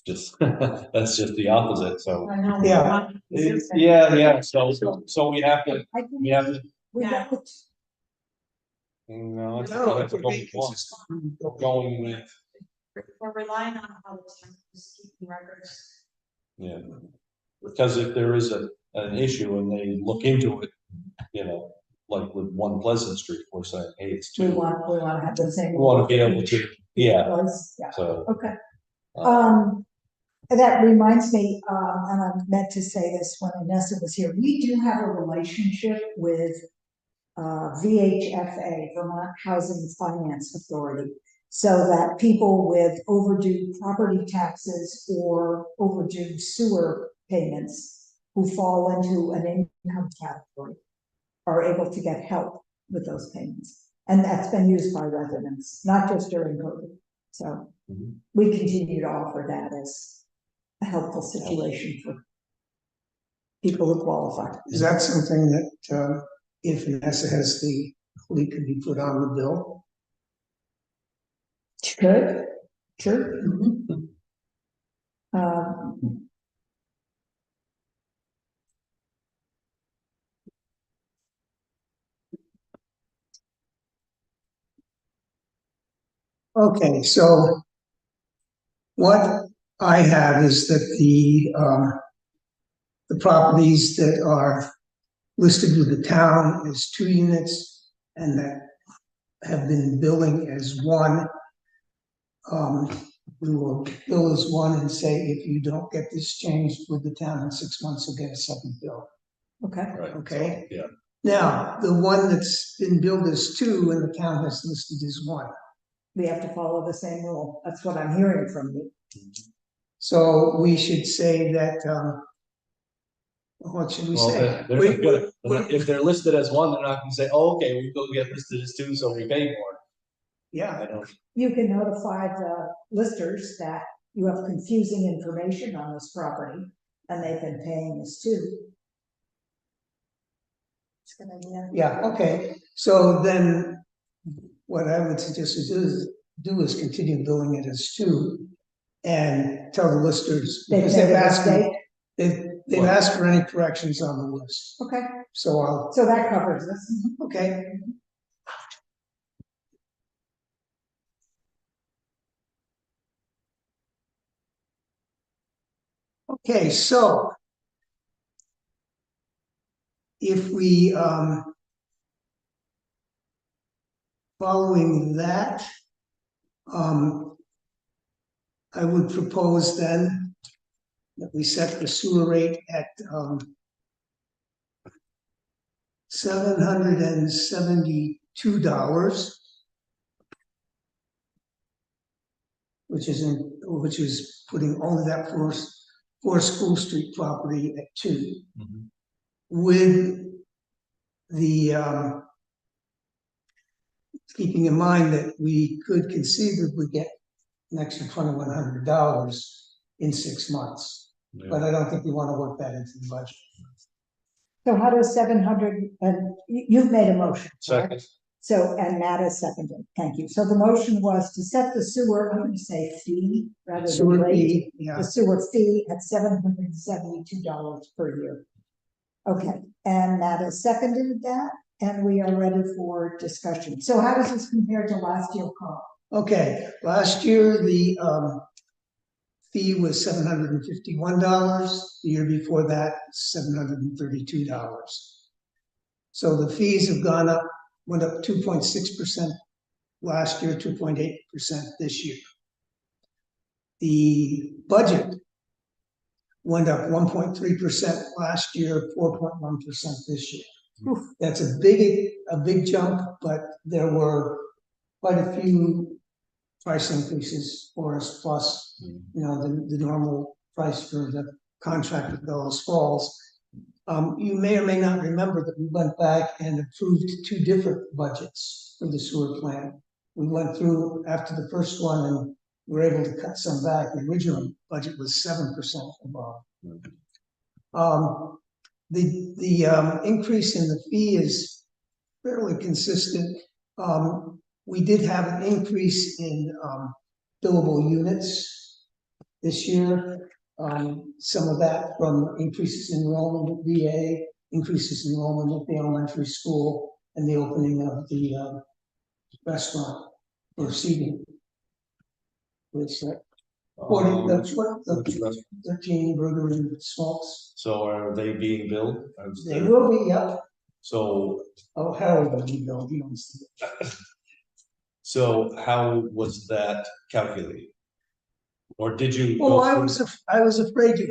Just, that's just the opposite, so. I know. Yeah. Yeah, so we have to, I think we have to. we got the No, No, that's it would what be we want. consistent. Going with, We're relying on how the town is keeping records. yeah, because if there is an issue and they look into it, like with 1 Pleasant Street, we're saying, hey, it's 2. we want to have the same. We want to be able to, yeah, Was, yeah, so. okay. That reminds me, and I meant to say this when Inessa was here, we do have a relationship with VHFA, Vermont Housing Finance Authority, so that people with overdue property taxes or overdue sewer payments who fall into an income category are able to get help with those payments. And that's been used by residents, not just during COVID. So we continue to offer that as a helpful situation for people who qualify. Is that something that, if Vanessa has the fleet, could be put on the bill? Good, sure. Um, Okay, so what I have is that the properties that are listed with the town as 2 units and that have been billing as 1. We will bill as 1 and say, if you don't get this changed with the town in 6 months, you'll get a second bill. Okay, Right. Okay. So, yeah. Now, the one that's been billed as 2 and the town has listed as 1. we have to follow the same rule. That's what I'm hearing from you. So we should say that, what should we Well, say? if they're listed as 1, they're not gonna say, oh, okay, we go get listed as 2, so we pay more. Yeah, I don't, You can notify the listers that you have confusing information on this property and they've been paying this too. It's a good idea. yeah, okay. So then what I would suggest to do is continue billing it as 2 and tell the listers, They because pay they've the asked, date. they've asked for any corrections on the list. Okay, So I'll, so that covers this. okay. Okay, so if we, following that, I would propose then that we set the sewer rate at, $772, which is putting only that for School Street property at 2, Mhm. with the, keeping in mind that we could conceivably get an extra $2,100 in 6 months. Yeah. But I don't think we want to work that into the budget. So how does 700, and you've made a motion, correct? Second. So, and Matt has seconded, thank you. So the motion was to set the sewer, I'm going to say fee rather than Sewer rate. fee, yeah, The sewer fee at $772 per year. Okay, and Matt has seconded that, and we are ready for discussion. So how does this compare to last year's call? okay, last year, the, fee was $751, the year before that, $732. So the fees have gone up, went up 2.6% last year, 2.8% this year. The budget went up 1.3% last year, 4.1% this year. That's a big jump, but there were quite a few price increases for us, plus, the normal price for the contract with Bellows Falls. You may or may not remember that we went back and approved 2 different budgets for the sewer plant. We went through after the first one and were able to cut some back. The original budget was 7% above. The increase in the fee is fairly consistent. We did have an increase in billable units this year. Some of that from increases in enrollment at VA, increases in enrollment at the elementary school, and the opening of the restaurant for seating. Which, 13 burger and smokes. So are they being billed? They will be up. So, Oh, Harold will be billed, he owns the. so how was that calculated? Or did you? Well, go I through- was afraid you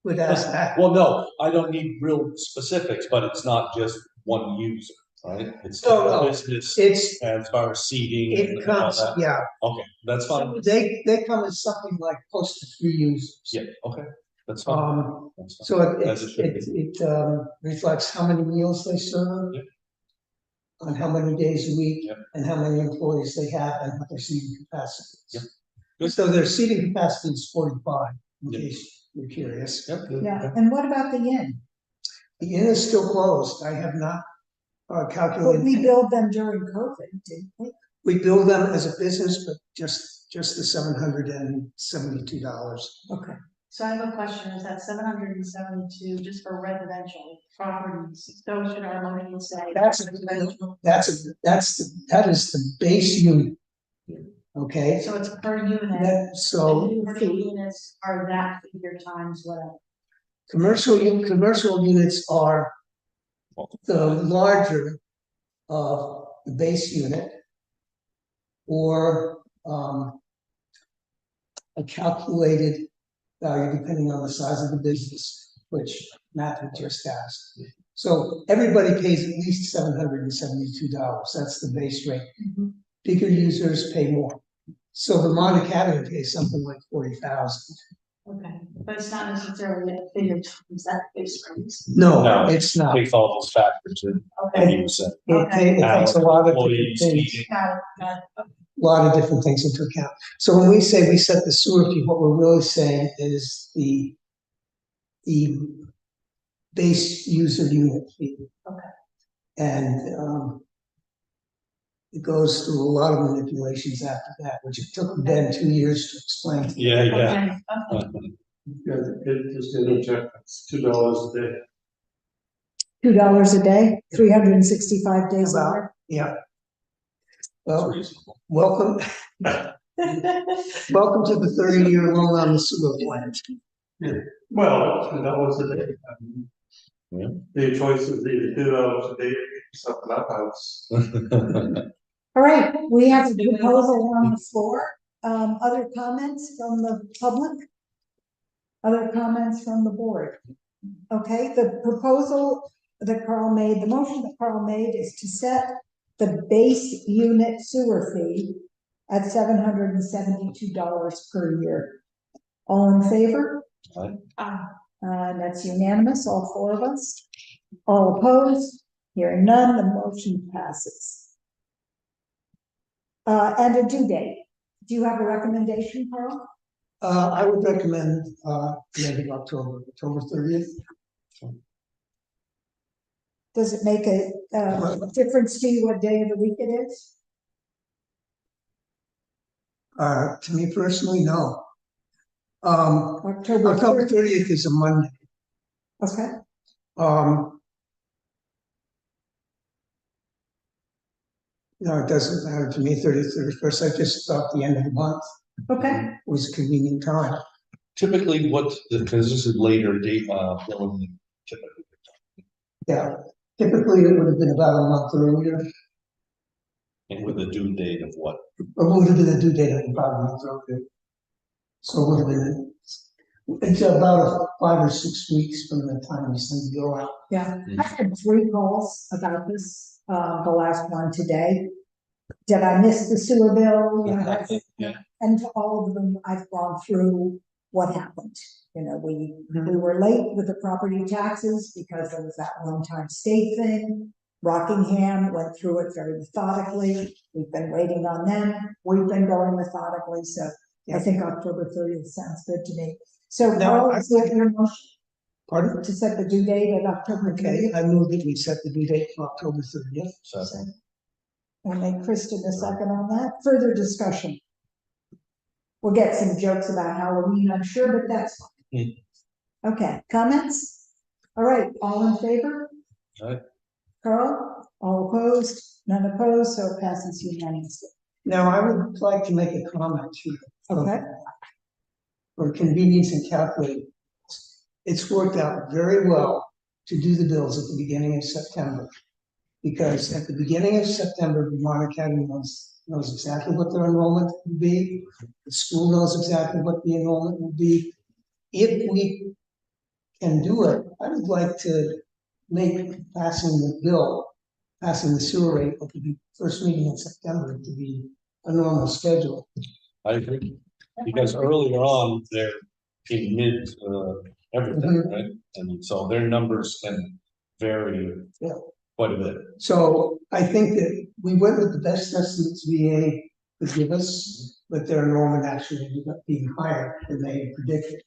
would ask that. Well, no, I don't need real specifics, but it's not just one user, right? It's No, no. business It's, as far as seating it and all comes, that. yeah, Okay, that's fine. they come as something like close to 3 users. Yeah, okay, that's fine. Um, That's fine. so As it should it reflects how many meals they serve. Yep. On how many days a week. Yep. And how many employees they have and what their seating capacity Yep. is. Good. So their seating capacity is 45, in Yep. case you're curious. Yep, good, Yeah, okay. and what about the inn? The inn is still closed. I have not But calculated. we billed them during COVID, didn't we? We bill them as a business, but just the $772. Okay. So I have a question, is that 772 just for residential properties? So should our motion say? That is the base unit. Okay, So it's per unit. so And commercial units are that figure times whatever. commercial units are the larger of the base unit or a calculated value depending on the size of the business, which Matt had just asked. So everybody pays at least $772. That's the base rate. Bigger users pay more. So Vermont Academy pays something like 40,000. Okay, but it's not necessarily a figure, is that base rates? No, it's not. Takes all those factors in. Okay. Like you said. It takes a lot of different Employees, things. heating. Got it. Lot of different things into account. So when we say we set the sewer fee, what we're really saying is the base user unit fee. Okay. And it goes through a lot of manipulations after that, which it took Ben 2 years to explain to me. Yeah, yeah. Okay, okay. Yeah, it just interject, it's $2 a day. $2 a day, 365 days a About, year. yeah. That's Well, reasonable. welcome to the 30-year loan on the sewer plant. Well, $2 a day. I mean, Yeah. the choice is either $2 a day or something up house. All right, we have a proposal on the floor. Other comments from the public? Other comments from the board? Okay, the proposal that Carl made, the motion that Carl made is to set the base unit sewer fee at $772 per year. All in favor? That's unanimous, all 4 of us. All opposed? Hearing none, the motion passes. And a due date. Do you have a recommendation, Carl? I would recommend the end of October 30th. Does it make a difference to you what day of the week it is? To me personally, no. October October 30th. 30th is a Monday. Okay, No, it doesn't matter to me, 30th, 31st. I just thought the end of the month okay. was a convenient time. Typically, because this is later date, billing, typically. Yeah, typically it would have been about a month earlier, And with a due date of what? or would have been the due date of about a month earlier. So it would have been, it's about 5 or 6 weeks from the time we send the bill out. Yeah, I had 3 calls about this, the last one today. Did I miss the sewer bill? You know, Yeah. and to all of them, I've gone through what happened. You know, we were late with the property taxes because there was that one-time state thing. Rockingham went through it very methodically. We've been waiting on them. We've been going methodically. So I think October 30th sounds good to me. So Now, Carl, is that your motion Pardon? to set the due date at October Okay, 30th? I move that we set the due date for October 30th. So, We'll make Kristen a second on that. Further discussion. We'll get some jokes about Halloween, I'm sure, but that's fine. Okay, comments? All right, all in favor? Aye. Carl, all opposed? None opposed, so it passes unanimously. Now, I would like to make a comment here. Okay. For convenience and calculating. It's worked out very well to do the bills at the beginning of September. Because at the beginning of September, Vermont Academy knows exactly what their enrollment will be. The school knows exactly what the enrollment will be. If we can do it, I would like to make passing the sewer rate at the first meeting in September to be a normal schedule. I agree, because earlier on, they're in mid, everything, right? And so their numbers can vary Yeah. quite a bit. So I think that we went with the best estimates VA could give us, but their enrollment actually ended up being higher than they had predicted.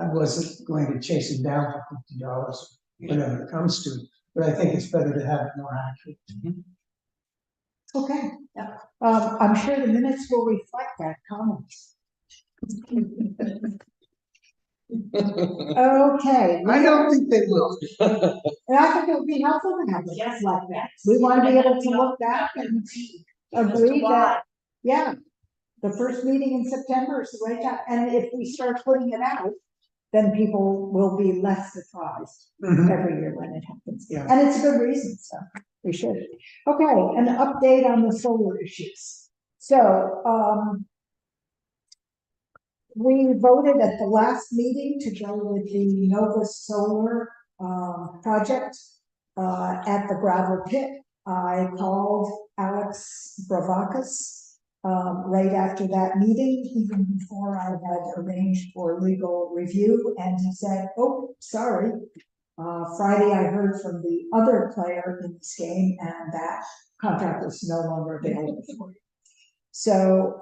I wasn't going to chase it down for $50, whatever it comes to, but I think it's better to have it more accurate. Okay, yeah. I'm sure the minutes will reflect that comment. Okay. I don't think they will. And I think it would be helpful to have it like that. We want to be able to look back and agree that, yeah, the first meeting in September is the right time. And if we start putting it out, then people will be less surprised Mhm. every year when it happens. Yeah. And it's a good reason, so we should. Okay, an update on the solar issues. So, we voted at the last meeting to go with the Nova Solar, project, at the gravel pit. I called Alex Bravakis, right after that meeting, even before I had arranged for legal review, and he said, oh, sorry. Friday I heard from the other player in this game, and that contract was no longer available for you. So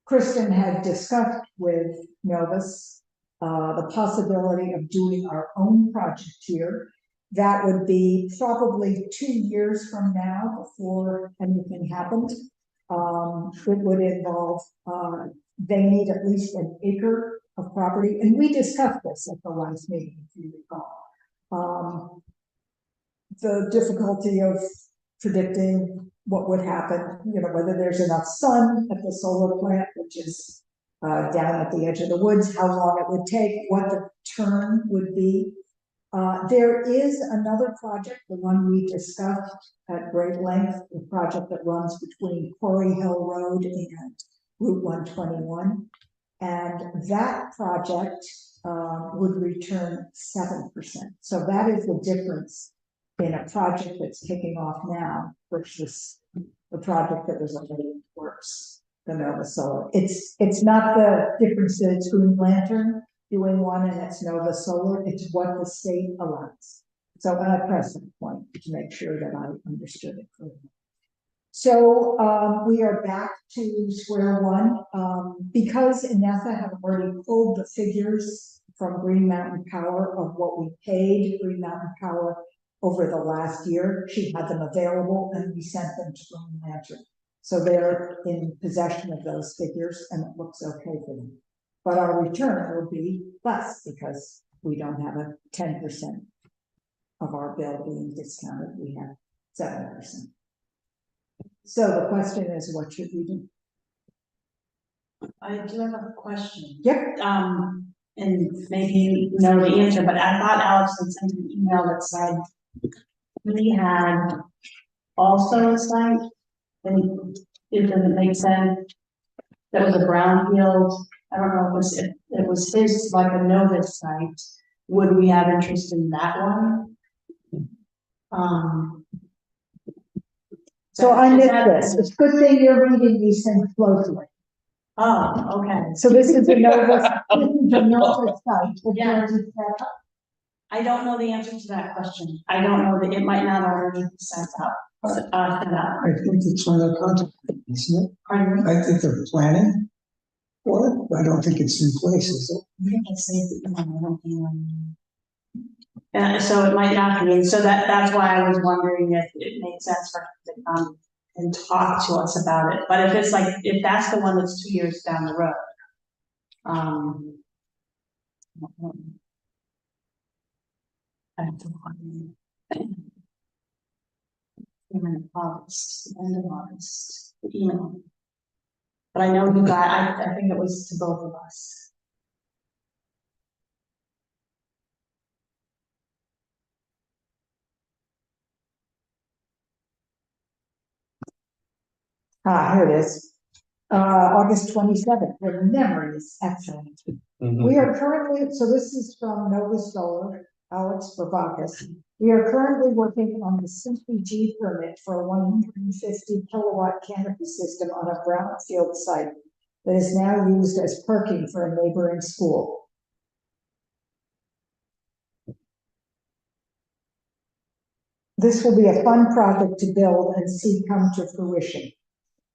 Kristen had discussed with Novus the possibility of doing our own project here. That would be probably 2 years from now before anything happened. It would involve, they need at least an acre of property, and we discussed this at the last meeting, if you recall. The difficulty of predicting what would happen, whether there's enough sun at the solar plant, which is down at the edge of the woods, how long it would take, what the term would be. There is another project, the one we discussed at great length, the project that runs between Quarry Hill Road and Route 121. And that project would return 7%. So that is the difference in a project that's kicking off now versus the project that was already in works, the Nova Solar. It's not the difference that it's Green Lantern doing one and it's Nova Solar, it's what the state allows. So I pressed that point to make sure that I understood it correctly. So we are back to square one. Because Inessa had already pulled the figures from Green Mountain Power of what we paid Green Mountain Power over the last year, she had them available and we sent them to Green Lantern. So they're in possession of those figures and it looks okay for them. But our return will be less because we don't have a 10% of our bill being discounted. We have 7%. So the question is, what should we do? I do have a question. Yep. And maybe you know the answer, but I thought Alex had sent an email that said we had also a site, and it doesn't make sense. That was a brownfield. I don't know if it was his, like a Novus site. Would we have interest in that one? So I missed this. It's a good thing you're reading these things closely. Oh, okay. So this is a Novus, this is a Novus site. Yeah. I don't know the answer to that question. I don't know that it might not already be sent out. I think it's on their contract, isn't it? Pardon me? I think they're planning for it, but I don't think it's in place, is it? So it might not be, so that's why I was wondering if it made sense for him to come and talk to us about it. But if that's the one that's 2 years down the road, I have to in August, end of August, the email. But I know you got, I think it was to both of us. Here it is. August 27th. Your memory is excellent. We are currently, so this is from Nova Solar, Alex Bravakis. We are currently working on the Simply G permit for a 150 kilowatt canopy system on a brownfield site that is now used as parking for a neighboring school. This will be a fun project to build and see come to fruition.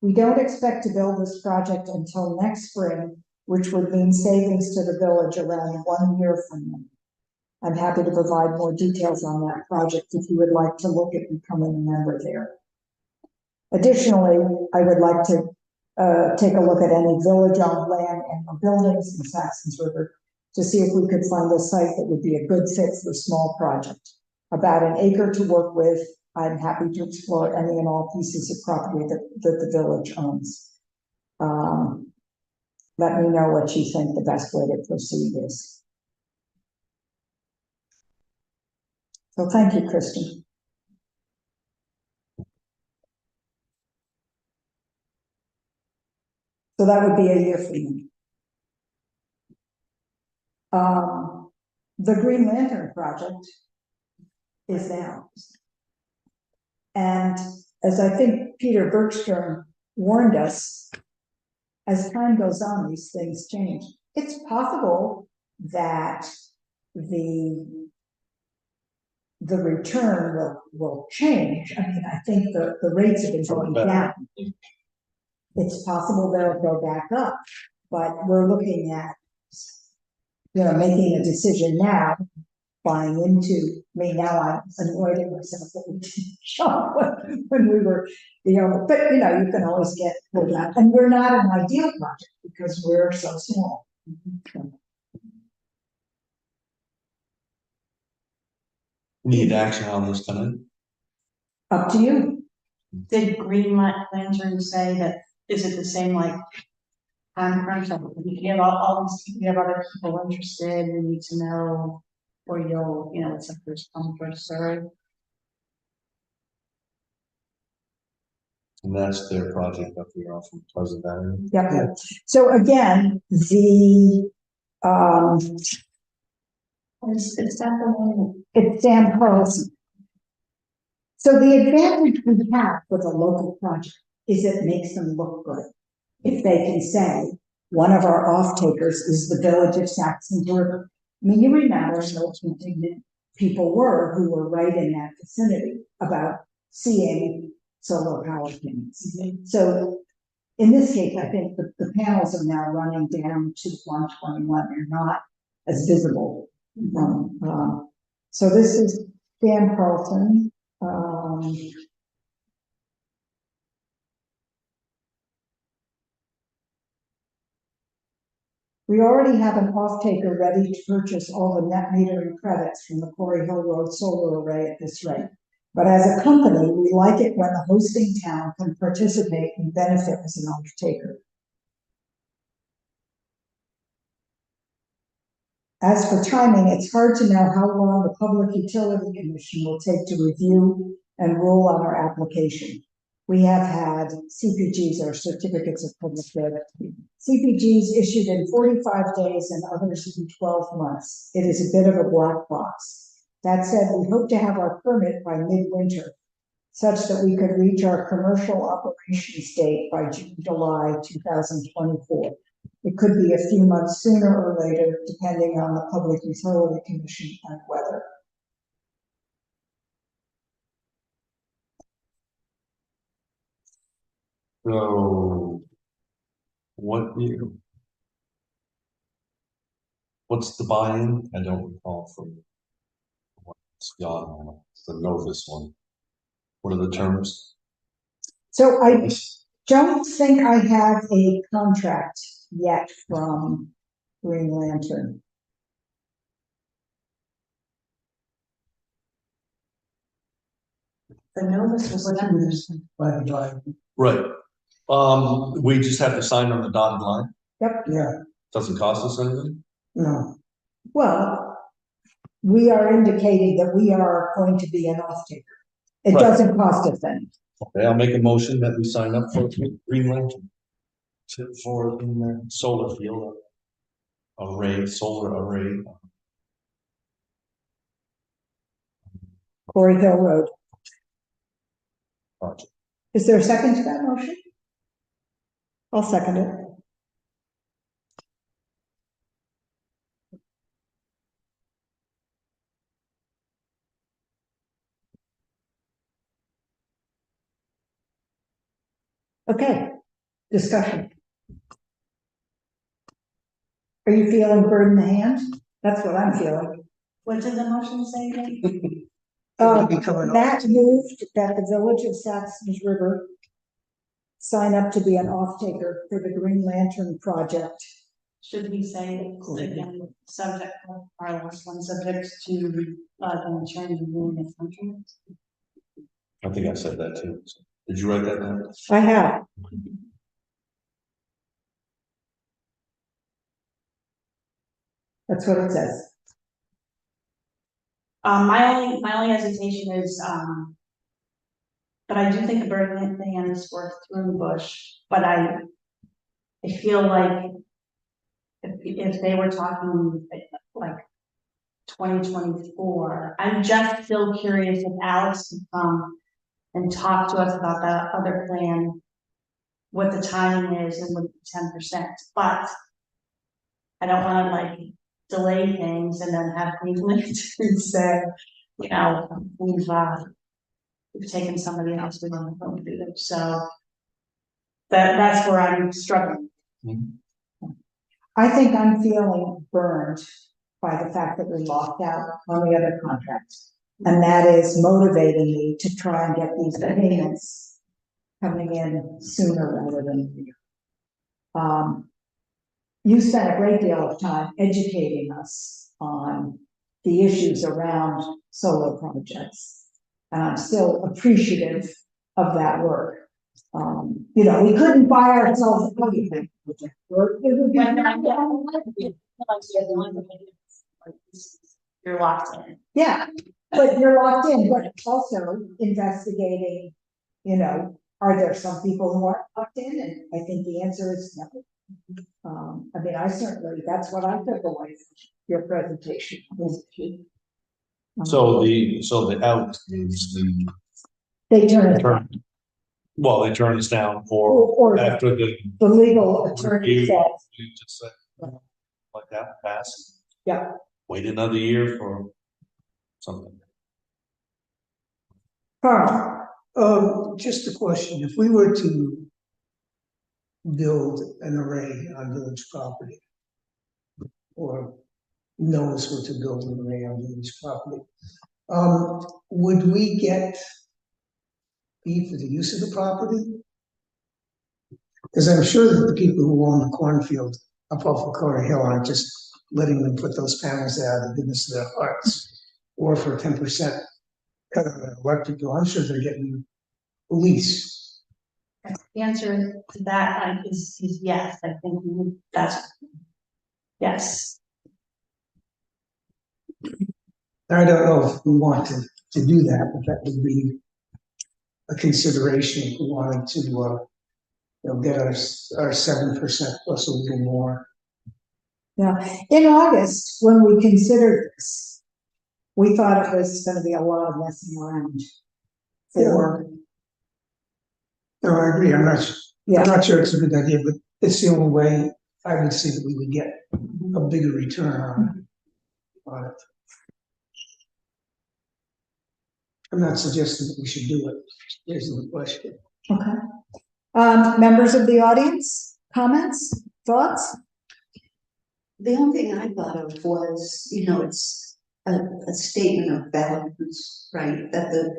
We don't expect to build this project until next spring, which would mean savings to the village around 1 year from now. I'm happy to provide more details on that project if you would like to look at becoming a member there. Additionally, I would like to take a look at any village-owned land and buildings in Saxtons River to see if we could find a site that would be a good fit for a small project. About an acre to work with. I'm happy to explore any and all pieces of property that the village owns. let me know what you think the best way to proceed is. So thank you, Kristen. So that would be a year for me. The Green Lantern project is now. And as I think Peter Bergstrom warned us, as time goes on, these things change. It's possible that the return will change. I mean, I think the rates have been going down. It's possible they'll go back up, but we're looking at, making a decision now, buying into, I mean, now I'm annoyed at myself that we didn't show when we were, but you can always get pulled out. And we're not an ideal project because we're so small. Need action on this tonight? Up to you. Did Green Lantern say that, is it the same like time crunch? Like, we have all these people, we have other people interested, we need to know, or you'll, it's a first come, first serve. And that's their project up here off of Pleasant Valley. Yeah. So again, It's that the one? it's Sam Carlson. So the advantage we have with a local project is it makes them look good. If they can say, one of our off-takers is the village of Saxtons River. I mean, you remember how indignant people were who were right in that vicinity about seeing solar power plants. So in this case, I think the panels are now running down to 121. They're not as visible from, so this is Dan Carlton. We already have an off-taker ready to purchase all the net metering credits from the Quarry Hill Road solar array at this rate. But as a company, we like it when the hosting town can participate and benefit as an off-taker. As for timing, it's hard to know how long the Public Utility Commission will take to review and rule on our application. We have had CPGs, or certificates of public good, CPGs issued in 45 days and others in 12 months. It is a bit of a black box. That said, we hope to have our permit by midwinter, such that we could reach our commercial operations date by June, July 2024. It could be a few months sooner or later, depending on the Public Utility Commission and weather. So, what's the buy-in? I don't recall from what's gone, the Novus one. What are the terms? So I don't think I have a contract yet from Green Lantern. The Novus was Right. We just have to sign on the dotted line. Yep. Yeah, Doesn't cost us anything. no, Well, we are indicating that we are going to be an off-taker. It Right. doesn't cost us anything. Okay, I'll make a motion that we sign up for Green Lantern for in the solar field array, solar array. Quarry Hill Road. Project. Is there a second to that motion? I'll second it. Okay, discussion. Are you feeling bird in the hand? That's what I'm feeling. What did the motion say again? Matt moved that the village of Saxtons River sign up to be an off-taker for the Green Lantern project. Should we say again, subject, our last one, subject to, the change of rule in the country? I think I said that too. Did you write that down? I have. That's what it says. My only hesitation is, but I do think a Berlin thing is worth through the bush, but I feel like if they were talking like 2024, I'm just still curious if Alex can come and talk to us about that other plan, what the timing is and with 10%, but I don't wanna like delay things and then have Cleveland say, you know, we've taken somebody else, we don't know what to do them, so that's where I'm struggling. I think I'm feeling burned by the fact that we locked out on the other contract. And that is motivating me to try and get these payments coming in sooner rather than later. You spent a great deal of time educating us on the issues around solar projects. And I'm still appreciative of that work. You know, we couldn't buy ourselves anything. It would be You're locked in. yeah, but you're locked in, but also investigating, you know, are there some people who aren't locked in? And I think the answer is no. I mean, I certainly, that's what I took away from your presentation. So the out is the They turn it turn. Well, they turn us down for or after the legal attorney review, says, we just say, like that pass. yeah. Wait another year for something. Carl, Just a question, if we were to build an array on village property, or knows were to build an array on village property, would we get fee for the use of the property? Because I'm sure that the people who own the cornfield up off of Corey Hill aren't just letting them put those panels there out of the goodness of their hearts, or for 10% cut on their electric bill. I'm sure they're getting a lease. The answer to that is yes, I think that's, yes. I don't know if we want to do that, but that would be a consideration if we wanted to, you know, get our 7% plus a little more. yeah, in August, when we considered this, we thought it was gonna be a lot of messing around for, No, I agree, I'm yeah, not sure it's a good idea, but it's the only way I would see that we would get a bigger return on it. I'm not suggesting that we should do it, here's the question. okay. Members of the audience, comments, thoughts? The only thing I thought of was, you know, it's a statement of values, right? That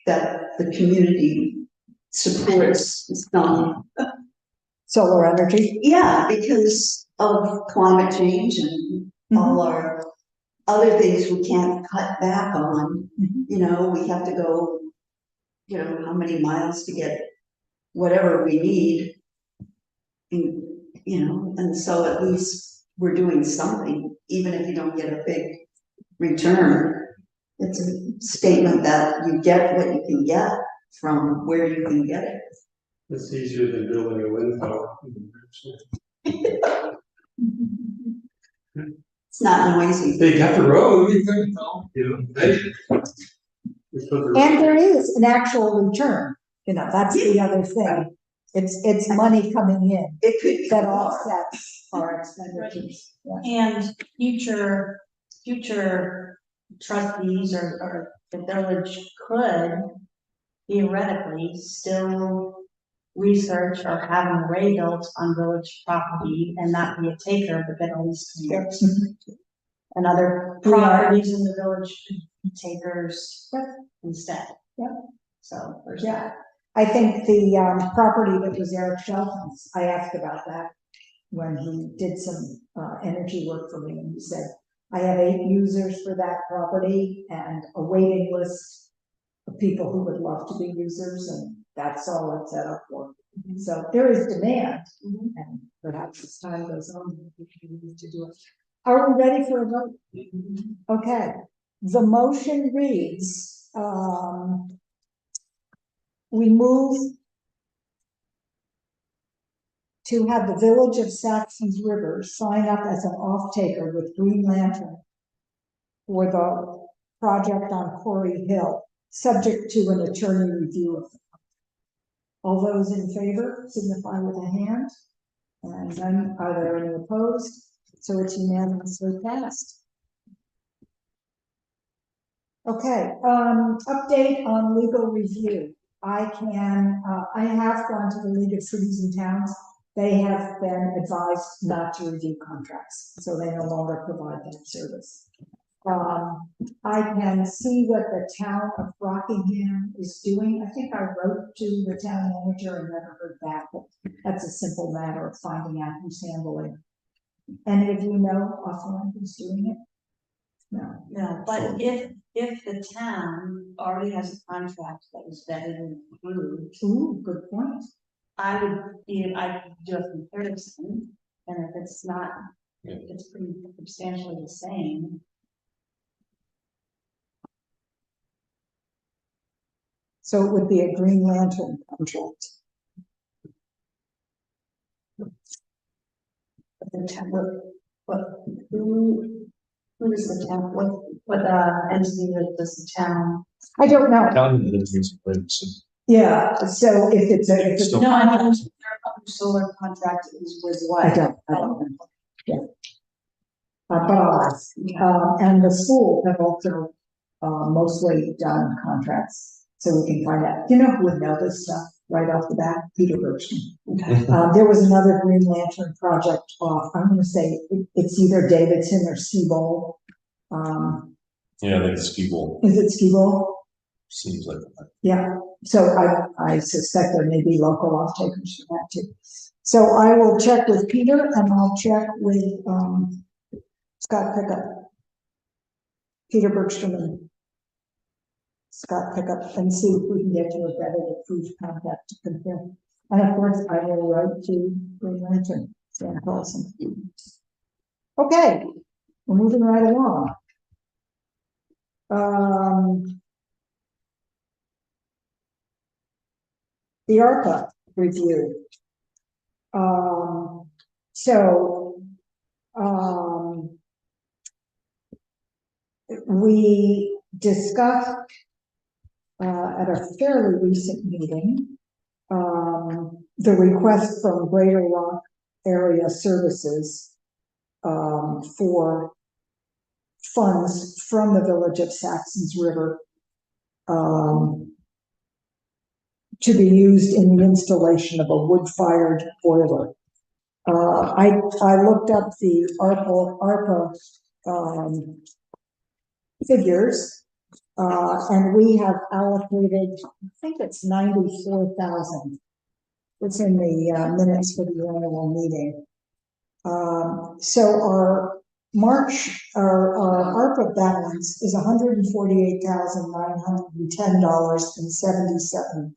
the community supports some, Solar energy? yeah, because of climate change and all our other things we can't cut back on. You know, we have to go, you know, how many miles to get whatever we need. And, you know, and so at least we're doing something, even if you don't get a big return. It's a statement that you get what you can get from where you can get it. It's easier than building a wind tower. It's not noisy. They got the road, you know, And there is an actual return, you know, that's the other thing. It's money coming in It could be that more. offsets our expenditures. Yeah. And future trustees or the village could theoretically still research or have an array built on village property and not be a taker, but get a lease to use. And other properties in the village could be takers instead. Yeah. So there's Yeah. that. I think the property that was Eric Shelton's, I asked about that when he did some energy work for me, and he said, I have 8 users for that property and a waiting list of people who would love to be users, and that's all it's set up for. So there is demand, and perhaps as time goes on, we can need to do it. Are we ready for a vote? Okay, the motion reads, we move to have the Village of Saxons River sign up as an off-taker with Green Lantern for the project on Quarry Hill, subject to an attorney review of it. All those in favor signify with a hand, and none, are there any opposed? So it's unanimously passed. Okay, update on legal review. I have gone to the League of Cities and Towns. They have been advised not to review contracts, so they no longer provide that service. I can see what the town of Rockingham is doing. I think I wrote to the town manager and never heard back, but that's a simple matter of finding out who's handling it. Any of you know offline who's doing it? No. No, but if the town already has a contract that was vetted and approved, Ooh, good point. I would do a comparison, and if it's not, if it's pretty substantially the same. So it would be a Green Lantern contract. The town, who is the town, what entity that does the town? I don't know. County is Yeah, so if it's Still- No, I mean, their public solar contract was what? I don't know. Yeah. But I'll ask. And the schools have also, mostly done contracts, so we can find out. You know who would know this stuff right off the bat? Peter Bergstrom. There was another Green Lantern project off, I'm gonna say it's either Davidson or Ski-Bowl. Yeah, like the ski bowl, Is it Ski-Bowl? seems like. Yeah, so I suspect there may be local off-takers for that too. So I will check with Peter and I'll check with, Scott Pickup. Peter Bergstrom and Scott Pickup and see if we can get to a better approved contact to compare. And of course, I will write to Green Lantern, Stan Paulson. Okay, we're moving right along. The ARPA review. We discussed at a fairly recent meeting the request from Greater Rock Area Services for funds from the Village of Saxons River to be used in the installation of a wood-fired boiler. I looked up the ARPA figures, and we have allocated, I think it's 94,000. It's in the minutes for the annual meeting. So our ARPA balance is $148,910.77.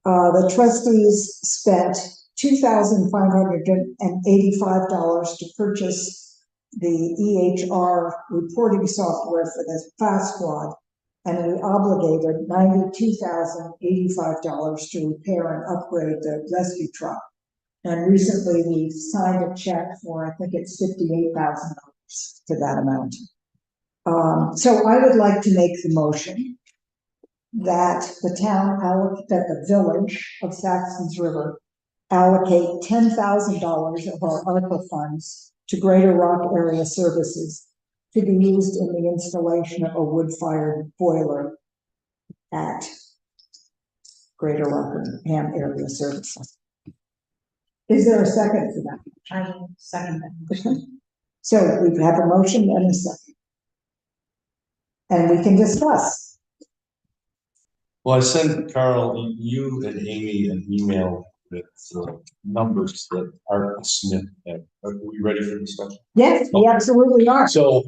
The trustees spent $2,585 to purchase the EHR reporting software for the Fast Squad, and we obligated $92,085 to repair and upgrade the rescue truck. And recently we signed a check for, I think it's $58,000 for that amount. So I would like to make the motion that the Village of Saxons River allocate $10,000 of our ARPA funds to Greater Rock Area Services to be used in the installation of a wood-fired boiler at Greater Rockingham Area Services. Is there a second for that? I will second that. So we have a motion and a second. And we can discuss. Well, I sent Carl, you and Amy an email with numbers that Art Smith had. Are we ready for discussion? Yes, we absolutely are. So,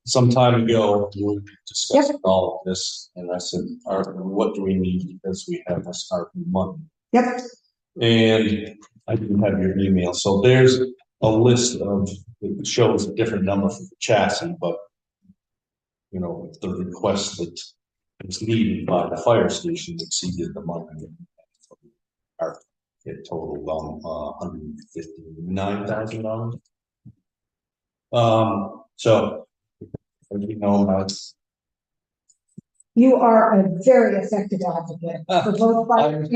some time ago, we discussed all of this, and I said, Art, what do we need, because we have this ARPA money? Yep. And I didn't have your email, so there's a list of, it shows a different number for the chassis, but you know, the request that is needed by the fire station exceeded the money. It totaled $159,000. So, as you know, You are a very effective advocate for both fire and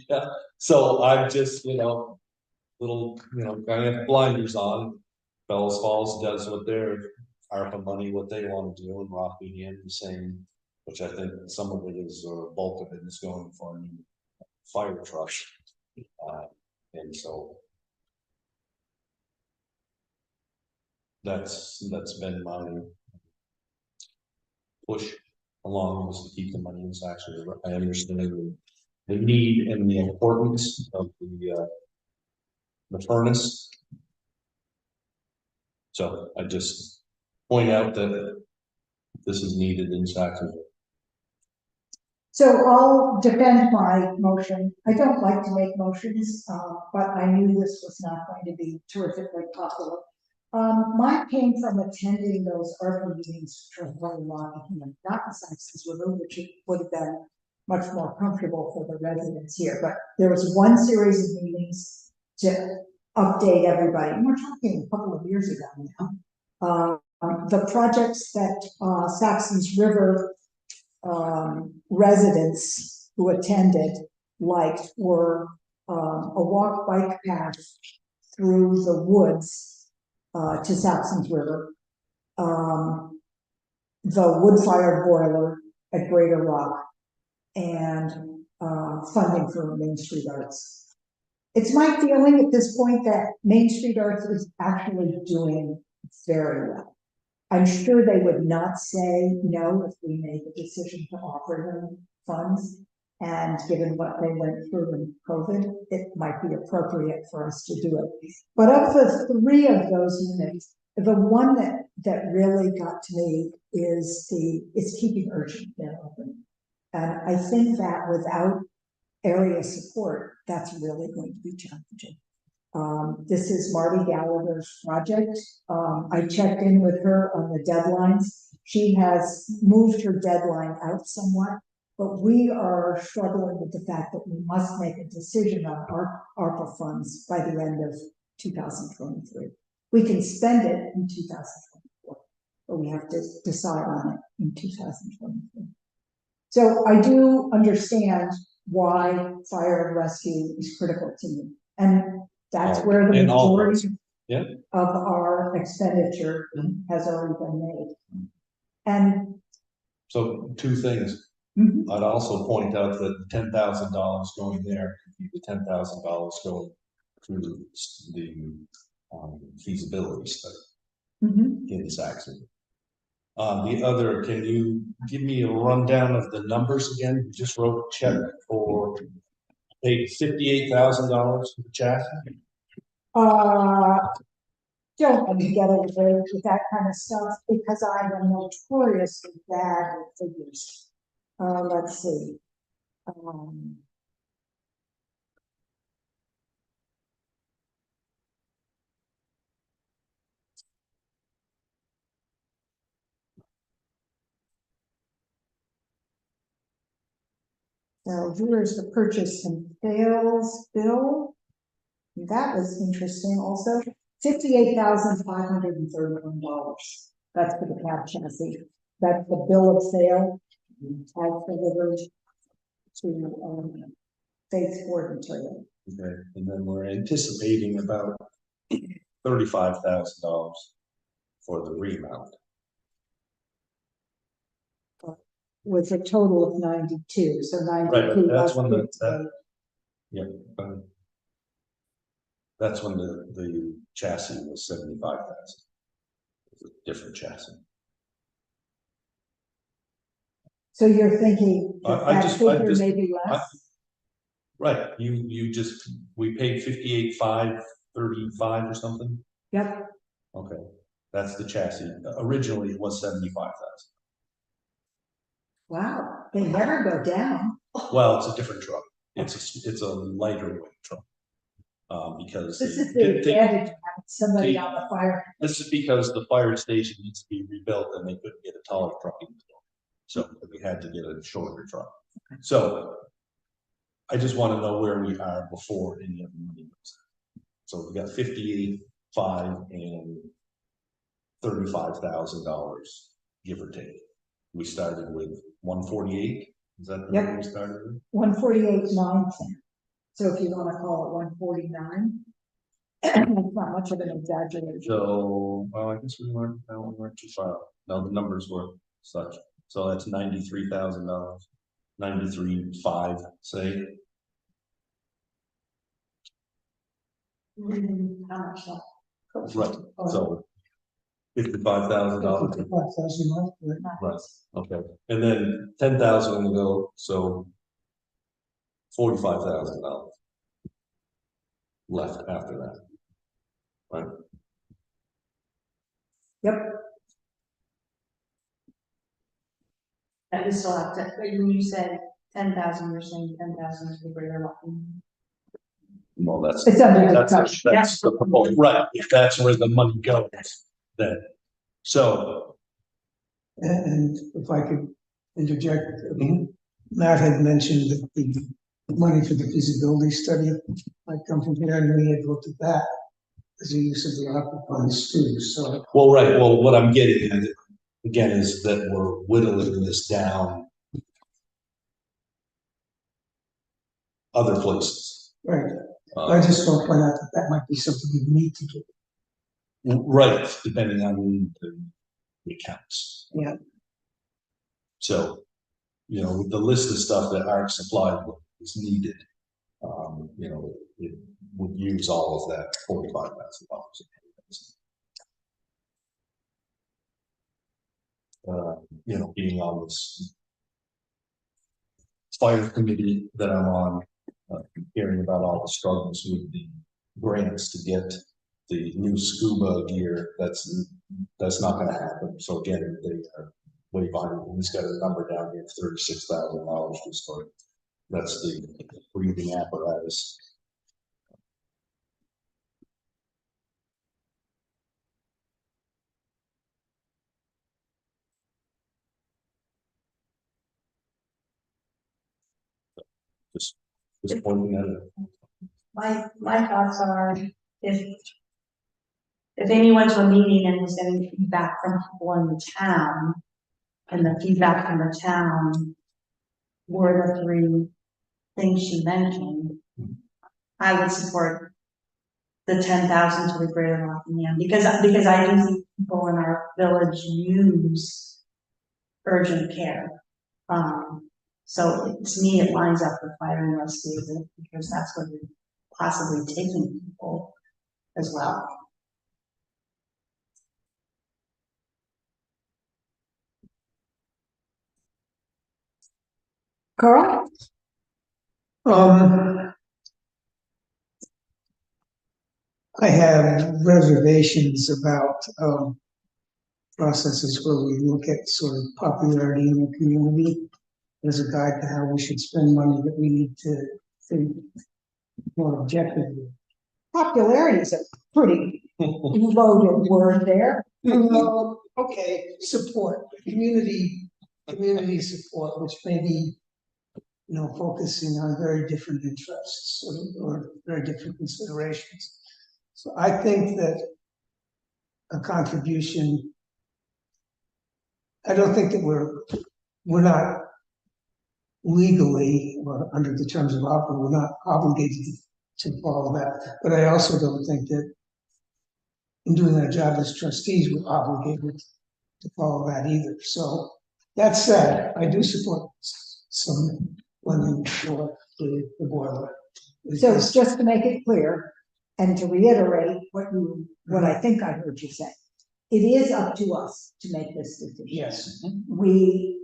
yeah, so I'm just, you know, kind of blinders on. Bellows Falls does what their ARPA money, what they want to do, and Rockingham the same, which I think some of it is, or bulk of it is going for a new fire truck. And so that's been my push along, was to keep the money in Saxon. I understand the need and the importance of the furnace. So I just point out that this is needed in Saxon. So I'll defend my motion. I don't like to make motions, but I knew this was not going to be terrifically popular. Mine came from attending those ARPA meetings, which were very long, not the Saxtons River, which would have been much more comfortable for the residents here. But there was one series of meetings to update everybody. And we're talking a couple of years ago now. The projects that Saxtons River residents who attended liked were a walk bike path through the woods to Saxons River, the wood-fired boiler at Greater Rock, and funding for Main Street Arts. It's my feeling at this point that Main Street Arts is actually doing very well. I'm sure they would not say no if we made the decision to offer them funds. And given what they went through in COVID, it might be appropriate for us to do it. But of the three of those units, the one that really got to me is keeping urgent care open. And I think that without area support, that's really going to be challenging. This is Marty Gallagher's project. I checked in with her on the deadlines. She has moved her deadline out somewhat, but we are struggling with the fact that we must make a decision on our ARPA funds by the end of 2023. We can spend it in 2024, but we have to decide on it in 2023. So I do understand why fire and rescue is critical to me. And that's where the majority of our expenditure has already been made. And so two things. I'd also point out that the $10,000 going there could be the $10,000 going through the feasibility study in Saxon. The other, can you give me a rundown of the numbers again? You just wrote a check for paid $58,000 for the chassis. Don't let me get away with that kind of stuff because I am notoriously bad with figures. Let's see. So here's the purchase and sales bill. That was interesting also. $58,531. That's for the cab chassis. That's the bill of sale as delivered to Faith Ford Material. Okay, and then we're anticipating about $35,000 for the remount. With a total of 92, so 92. Right, that's when that's when the chassis was 75,000. It's a different chassis. So you're thinking that figure may be less? Right, we paid 58,535 or something. Yep. Okay, that's the chassis. Originally, it was 75,000. Wow, they never go down. Well, it's a different truck. It's a lighter weight truck. Because. This is they- the they- advantage of having somebody they- on the fire. This is because the fire station needs to be rebuilt and they couldn't get a taller truck in the door. So we had to get a shorter truck. So I just want to know where we are before any of the money goes. So we got 58,500 and $35,000, give or take. We started with 148. Is that the Yep. way we started with? 148,910. So if you want to call it 149, it's not much of an exaggeration. So, well, I guess we weren't too far. No, the numbers were such. So that's $93,000, 93,500, say. How much left? Right. So $55,000. 55,000 left, right? Right. Okay. And then 10,000 will go. So $45,000 left after that. Right. Yep, That we still have to, but when you said 10,000, you're saying 10,000 is the greater lot. Well, that's it's under that's discussion. that's the proposal. Right. If that's where the money goes, then so. And if I could interject, Matt had mentioned that the money for the feasibility study might come from here, and we had looked at that as a use of the ARPA funds too, so. Well, right. Well, what I'm getting at again is that we're whittling this down other places. Right, I just want to point out that that might be something we need to do. Right, depending on the accounts. Yeah. So, you know, the list of stuff that ARC supplied with is needed. You know, it would use all of that $45,000. You know, being on this fire committee that I'm on, hearing about all the struggles with the grants to get the new scuba gear, that's not gonna happen. So again, they are way behind. He's got a number down here, $36,000 just for, that's the breathing apparatus. Just pointing at it. My thoughts are, if Amy went to a meeting and was getting feedback from people in the town, and the feedback from the town were the three things she mentioned, I would support the 10,000 to the greater Rockingham, because I do think people in our village use urgent care. So to me, it lines up with fire and rescue, because that's where we're possibly taking people as well. Carl? I have reservations about, processes where we look at sort of popularity in the community as a guide to how we should spend money that we need to think more objectively. Popularity is a pretty loaded word there. Okay, support, community support, which may be, you know, focusing on very different interests or very different considerations. So I think that a contribution, I don't think that we're not legally, or under the terms of offer, we're not obligated to follow that. But I also don't think that in doing our job as trustees, we're obligated to follow that either. So that said, I do support some funding for the boiler. So just to make it clear, and to reiterate what I think I heard you say, it is up to us to make this decision. Yes. We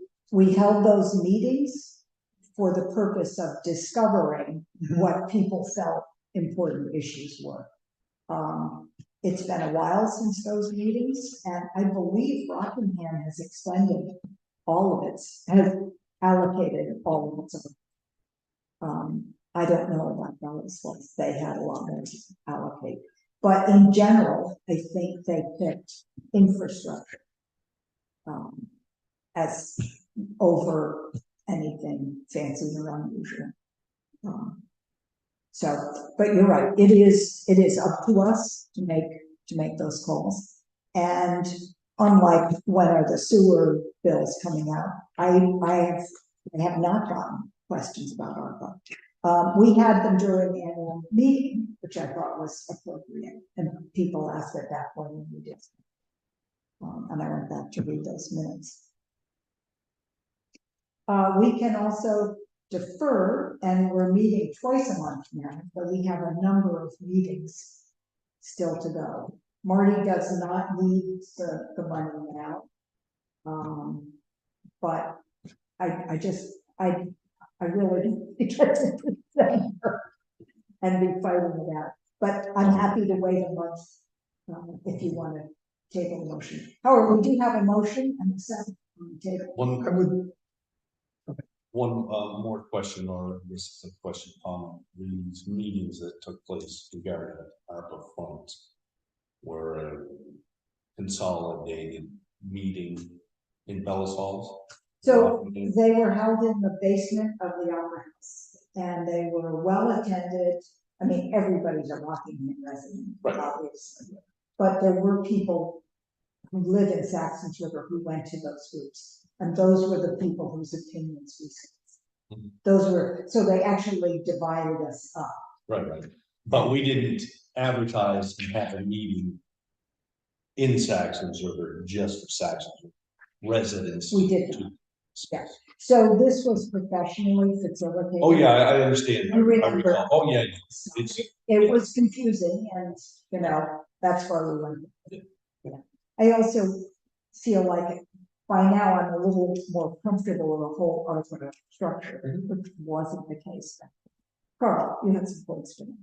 held those meetings for the purpose of discovering what people felt important issues were. It's been a while since those meetings, and I believe Rockingham has expended all of its, has allocated all of its. I don't know about Bellows Falls, they had a lot more to allocate. But in general, I think they picked infrastructure as over anything fancy or unusual. So, but you're right, it is up to us to make those calls. And unlike when are the sewer bills coming out, I have not gotten questions about ARPA. We had them during the annual meeting, which I thought was appropriate, and people asked at that point when we did. And I went back to read those minutes. We can also defer, and we're meeting twice a month now, but we have a number of meetings still to go. Marty does not need the money now. But I really didn't get to December and be fighting it out. But I'm happy to wait a month if you want to table a motion. However, we do have a motion and a second on the table. One more question, or this is a question on these meetings that took place regarding ARPA funds were a consolidated meeting in Bellows Falls. So they were held in the basement of the Opera House, and they were well attended. I mean, everybody's a Rockingham resident, obviously, but there were people who live in Saxtons River who went to those groups, and those were the people whose opinions we said. Those were, so they actually divided us up. Right. But we didn't advertise and have a meeting in Saxon's River just for Saxon's residents. We did not. Yeah. So this was professionally facilitated. Oh yeah, I understand. You remember? recall. Oh yeah, It was confusing, and that's why we went. Yeah. I also feel like by now I'm a little more comfortable with the whole ARPA structure, which wasn't the case then. Carl, you had some points to make.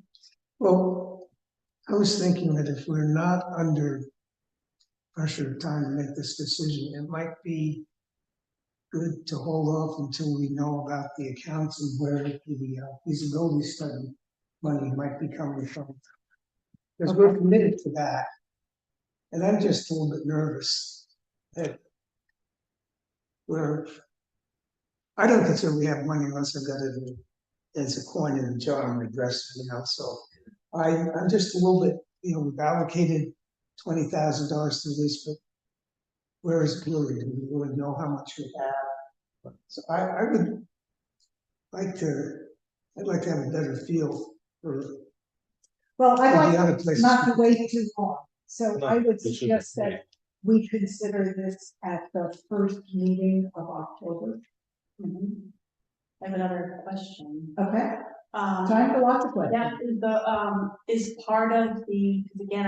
Well, I was thinking that if we're not under pressure of time to make this decision, it might be good to hold off until we know about the accounts and where the feasibility study money might be coming from. Because we're committed to that. And I'm just a little bit nervous that I don't consider we have money unless I've got it as a coin in a jar on my dresser, so I'm just a little bit, we've allocated $20,000 to this, but where is it really? Do we really know how much we have? So I'd like to have a better feel for. Well, I'd the other like places. not to wait too long, so No, I would this is suggest great. that we consider this at the first meeting of October. I have another question. Okay, time for lots of questions. That is is part of because again,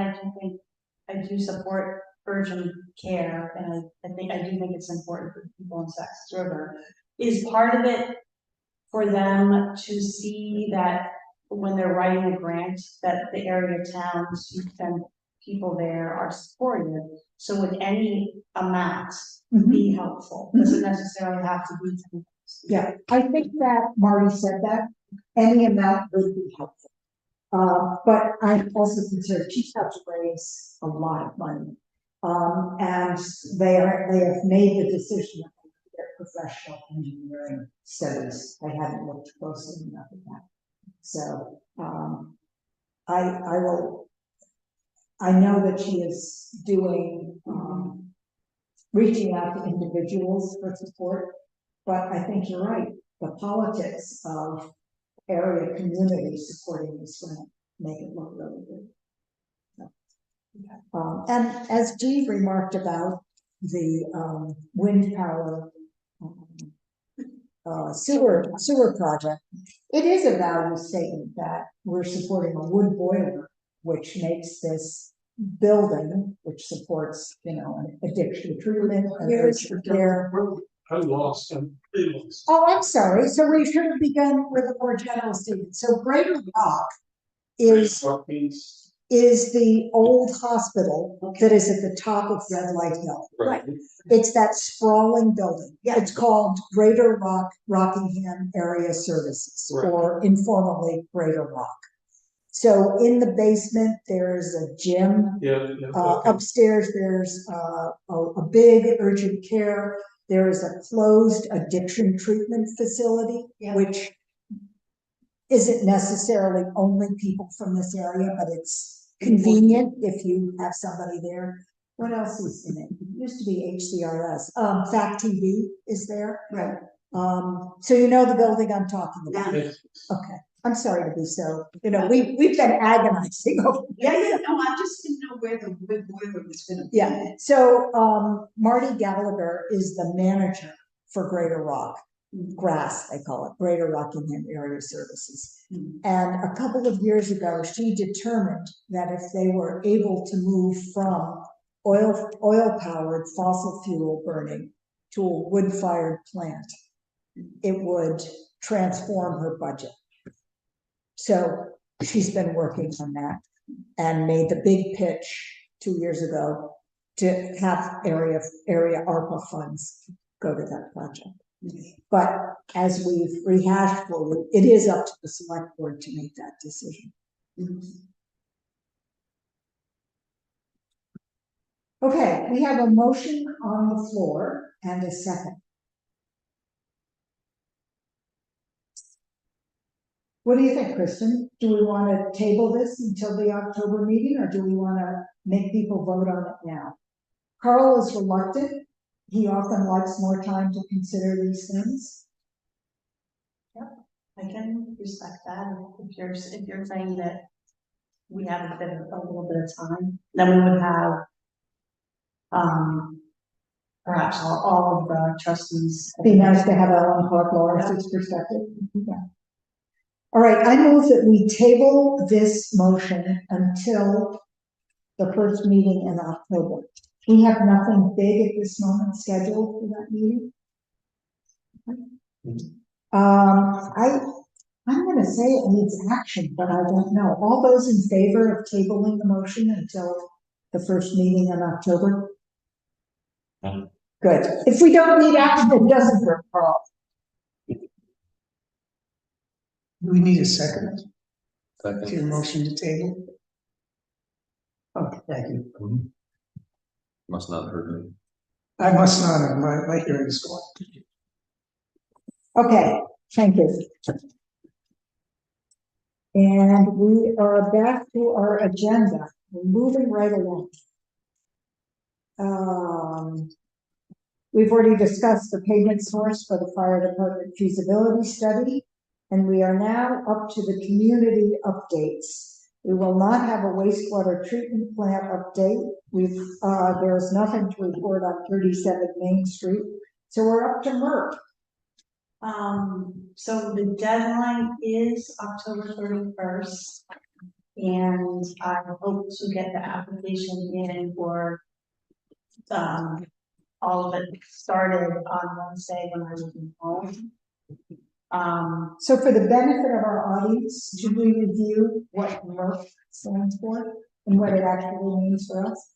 I do support urgent care, and I do think it's important for people in Saxons River. Is part of it for them to see that when they're writing a grant, that the area towns and people there are supportive. So would any amount be helpful? Doesn't necessarily have to be. Yeah, I think that Marty said that any amount would be helpful. But I also consider she's had to raise a lot of money. And they have made the decision of their professional engineering studies. I haven't looked closely enough at that. So I know that she is doing reaching out to individuals for support, but I think you're right. The politics of area communities supporting this grant make it look really good. And as Dee remarked about the wind power sewer project, it is a value statement that we're supporting a wood boiler, which makes this building, which supports, an addiction treatment. I lost them. Oh, I'm sorry. So we should have begun with a more general statement. So Greater Rock is is the old hospital that is at the top of Red Light Hill. Right. It's that sprawling building. Yeah. It's called Greater Rockingham Area Services, Right. or informally Greater Rock. So in the basement, there's a gym. Yeah, yeah, okay. Upstairs, there's a big urgent care. There is a closed addiction treatment facility, Yeah. which isn't necessarily only people from this area, but it's convenient if you have somebody there. What else is in it? It used to be HCRS. Fact TV is there. Right. So you know the building I'm talking about. Yeah. Yes. Okay, I'm sorry to be so, we've been agonizing over. Yeah, no, I just didn't know where it was gonna be. Yeah, so, Marty Gallagher is the manager for Greater Rock, GRASS, they call it, Greater Rockingham Area Services. Mhm. And a couple of years ago, she determined that if they were able to move from oil-powered fossil fuel burning to a wood-fired plant, it would transform her budget. So she's been working on that and made the big pitch 2 years ago to have area ARPA funds go to that project. But as we've rehashed for you, it is up to the select board to make that decision. Okay, we have a motion on the floor and a second. What do you think, Kristen? Do we want to table this until the October meeting, or do we want to make people vote on it now? Carl is reluctant. He often likes more time to consider these things. I can respect that, if you're saying that we have a little bit of time, then we would have, perhaps all of the trustees. Be nice to have Alan Clark Lawrence's perspective. Yeah. All right, I move that we table this motion until the first meeting in October. We have nothing big at this moment scheduled for that meeting. I'm gonna say it needs action, but I don't know. All those in favor of tabling the motion until the first meeting in October? Good. If we don't need action, it doesn't work, Carl. Do we need a second to your Second. motion to table? Okay, thank you. Must not have heard me. I must not have, my hearing is going. Okay, thank you. And we are back to our agenda. We're moving right along. We've already discussed the payment source for the fire department feasibility study, and we are now up to the community updates. We will not have a wastewater treatment plant update. There's nothing to report on 37 Main Street, so we're up to Merck. So the deadline is October 31st. And I hope to get the application in for, all of it started on Wednesday when I was home. So for the benefit of our audience, should we review what Merck stands for and what it actually means for us?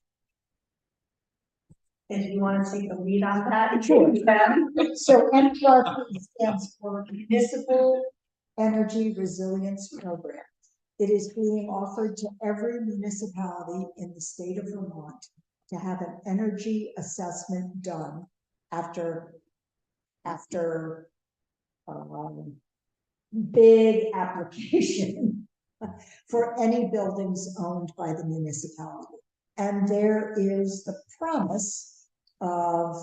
If you want to take a lead on that, Sure. you can. So MPROP stands for Municipal Energy Resilience Program. It is being offered to every municipality in the state of Vermont to have an energy assessment done after big application for any buildings owned by the municipality. And there is the promise of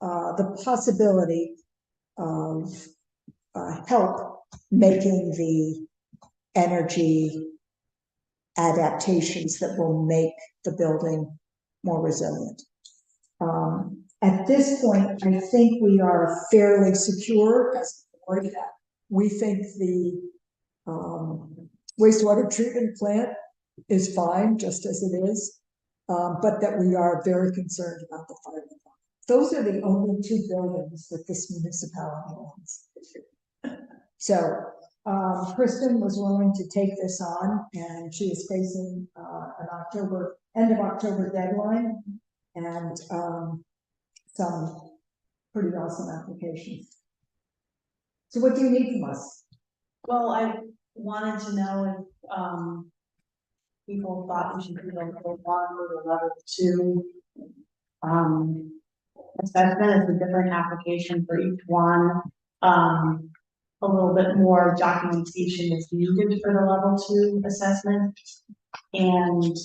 the possibility of help making the energy adaptations that will make the building more resilient. At this point, I think we are fairly secure as a board that we think the wastewater treatment plant is fine just as it is, but that we are very concerned about the fire department. Those are the only two buildings that this municipality owns. So Kristen was willing to take this on, and she is facing, an end of October deadline, and, some pretty awesome applications. So what do you need from us? Well, I wanted to know if, people thought we should do like a 1 or a level 2. Assessment is a different application for each one. A little bit more documentation is needed for the level 2 assessment. And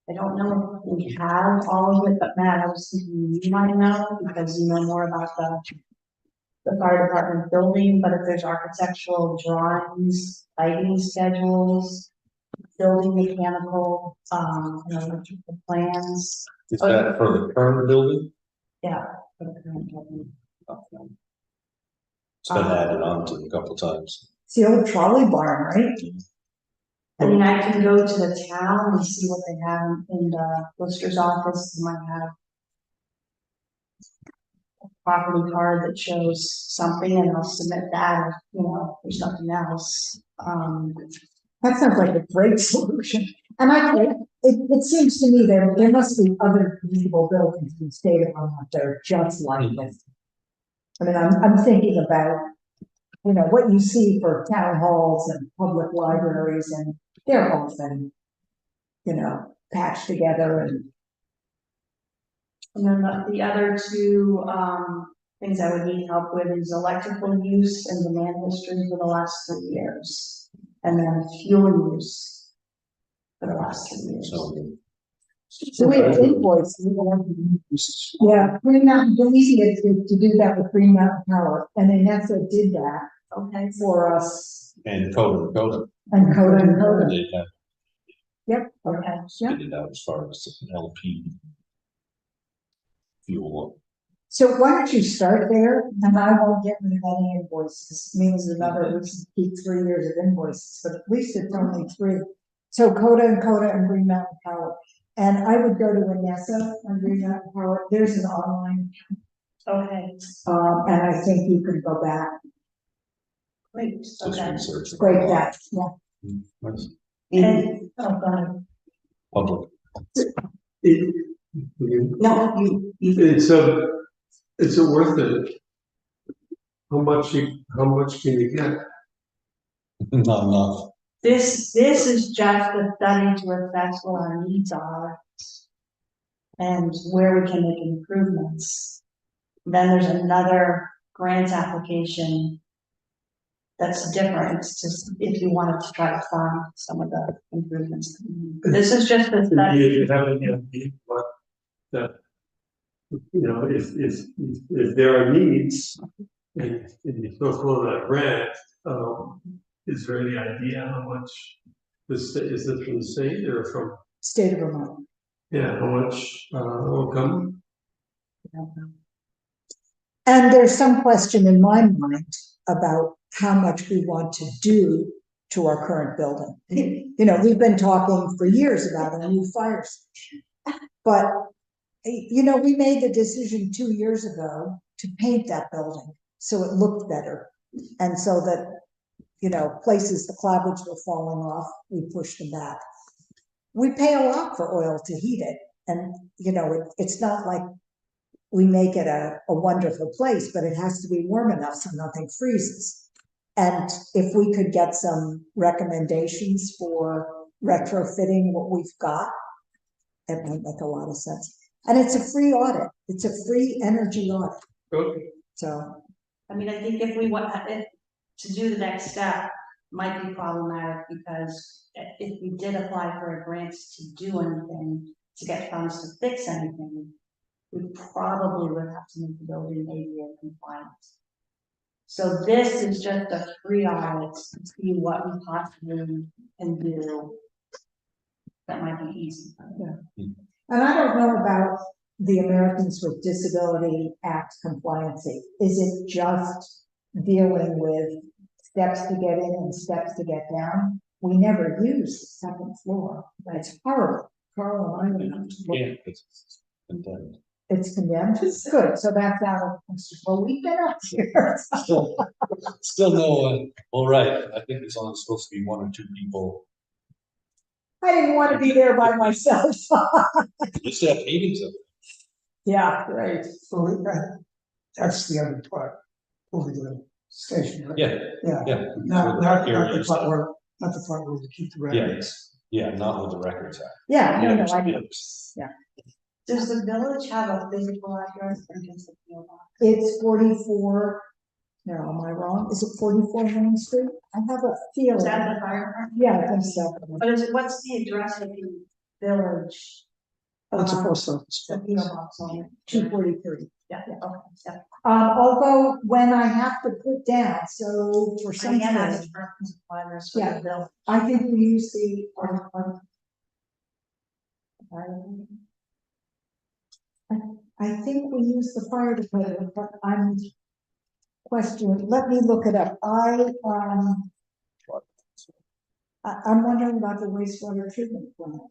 I don't know if we have all of it, but Matt, I was thinking you might know because you know more about the fire department building, but if there's architectural drawings, lighting schedules, building mechanical, electrical plans. Is that for the current building? Yeah. For the current building. It's been added on to a couple times. It's the old trolley barn, right? I mean, I can go to the town and see what they have in the lister's office. They might have a property card that shows something, and I'll submit that, or something else. That sounds like a great solution. And it seems to me that there must be other municipal buildings in the state of Vermont that are just like this. I mean, I'm thinking about, what you see for town halls and public libraries, and they're often, patched together and. And then the other 2, things I would need help with is electrical use and demand history for the last 3 years. And then fuel use for the last 3 years. So we have invoices. Yeah, Green Mountain, the easiest is to do that with Green Mountain Power, and Inessa did that. Okay. For us. And Coda. And Coda. They have Yep, okay, yeah. figured it out as far as LP fuel. So why don't you start there, and I won't get rid of any invoices, it means another, we should keep 3 years of invoices, but at least it's only 3. So Coda and Green Mountain Power, and I would go to Inessa on Green Mountain Power, there's an online. Okay. And I think you could go back, Great. Just Okay. research. break that, yeah. Nice. And, go ahead. Public. No, you, It's a worth it. How much can you get? Not enough. This is just a study to assess what our needs are and where we can make improvements. Then there's another grant application that's different. It's just if you wanted to try to fund some of the improvements. This is just a Do study. you have any idea what that, if there are needs and you go for that grant, is there any idea how much is this from the state or from, State of Vermont. yeah, how much, will come? And there's some question in my mind about how much we want to do to our current building. We've been talking for years about a new fire station. But, we made the decision 2 years ago to paint that building so it looked better. And so that, places the clapboards were falling off, we pushed them back. We pay a lot for oil to heat it. And, it's not like we make it a wonderful place, but it has to be warm enough so nothing freezes. And if we could get some recommendations for retrofitting what we've got, it might make a lot of sense. And it's a free audit. It's a free energy audit. Okay. So. I mean, I think if we want to do the next step might be problematic because if we did apply for a grant to do anything, to get funds to fix anything, we probably would have to make the building ADA compliant. So this is just a free audit to see what we possibly can do. That might be easy. Yeah. And I don't know about the Americans with Disability Act compliancy. Is it just dealing with steps to get in and steps to get down? We never use the second floor. That's horrible. Carl and I went up to look. Yeah. It's condemned, good, so that's out of the question. Well, we've been up here. Still no one, well, right, I think there's only supposed to be one or two people. I didn't want to be there by myself. You used to have meetings of it. Yeah, right. So that's the other part, over the station. Right? Yeah, Yeah, yeah. not the Areas part that- where, not the part where we keep the records. Yeah, not with the records act. Yeah, no, Yeah, no, I know. yeah. Does the village have a physical address or just a PO box? It's 44, no, am I wrong? Is it 44 Main Street? I have a feeling. Is that the fire department? Yeah, I think so. But what's the address of the village? That's a post office. The PO box on it. 243. Yeah, okay, yeah. Although when I have to put down, so for some Again, that's reason, a reference address for Yeah. the village. I think we use the, I think we use the fire department, but I'm questioning, let me look it up. I'm wondering about the wastewater treatment plant.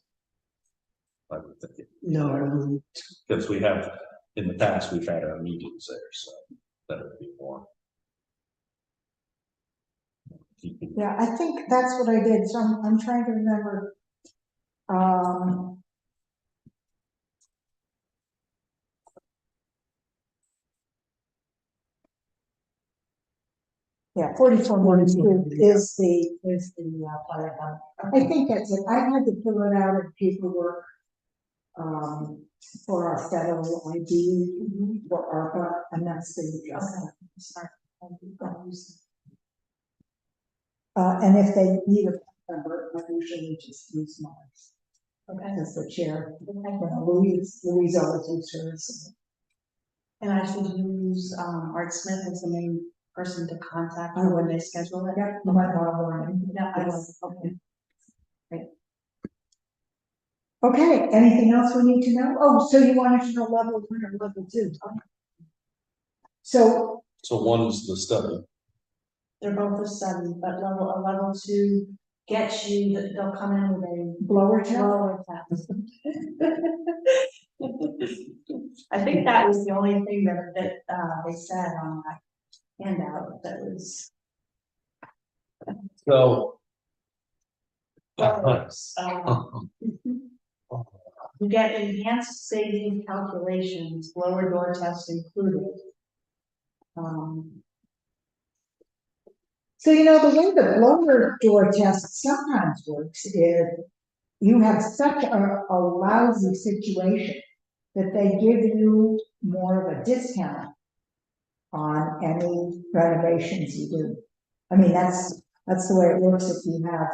I would think it- No, Because we have, in the past, we've had our meetings there, so that would be more. Keeping- Yeah, I think that's what I did, so I'm trying to remember. Yeah, 44 Main Street is the fire department. I think that's it. I had to fill it out in paperwork. For our federal ID for ARPA, and that's the address. And if they need a number, I usually just use mine. Okay. As the chair. Louise always uses hers. And I should use, Art Smith as the main person to contact her when they schedule it. Yeah, you might want to learn. Yeah, I will, okay. Okay, anything else we need to know? Oh, so you wanted to know level 1 or level 2? So, So one is the study. They're both a study, but a level 2 gets you, that they'll come in with a blower test? blower test. I think that was the only thing that they said on that handout that was. So. You get enhanced safety calculations, blower door test included. So, you know, the way the blower door test sometimes works is you have such a lousy situation that they give you more of a discount on any renovations you do. I mean, that's the way it works if you have,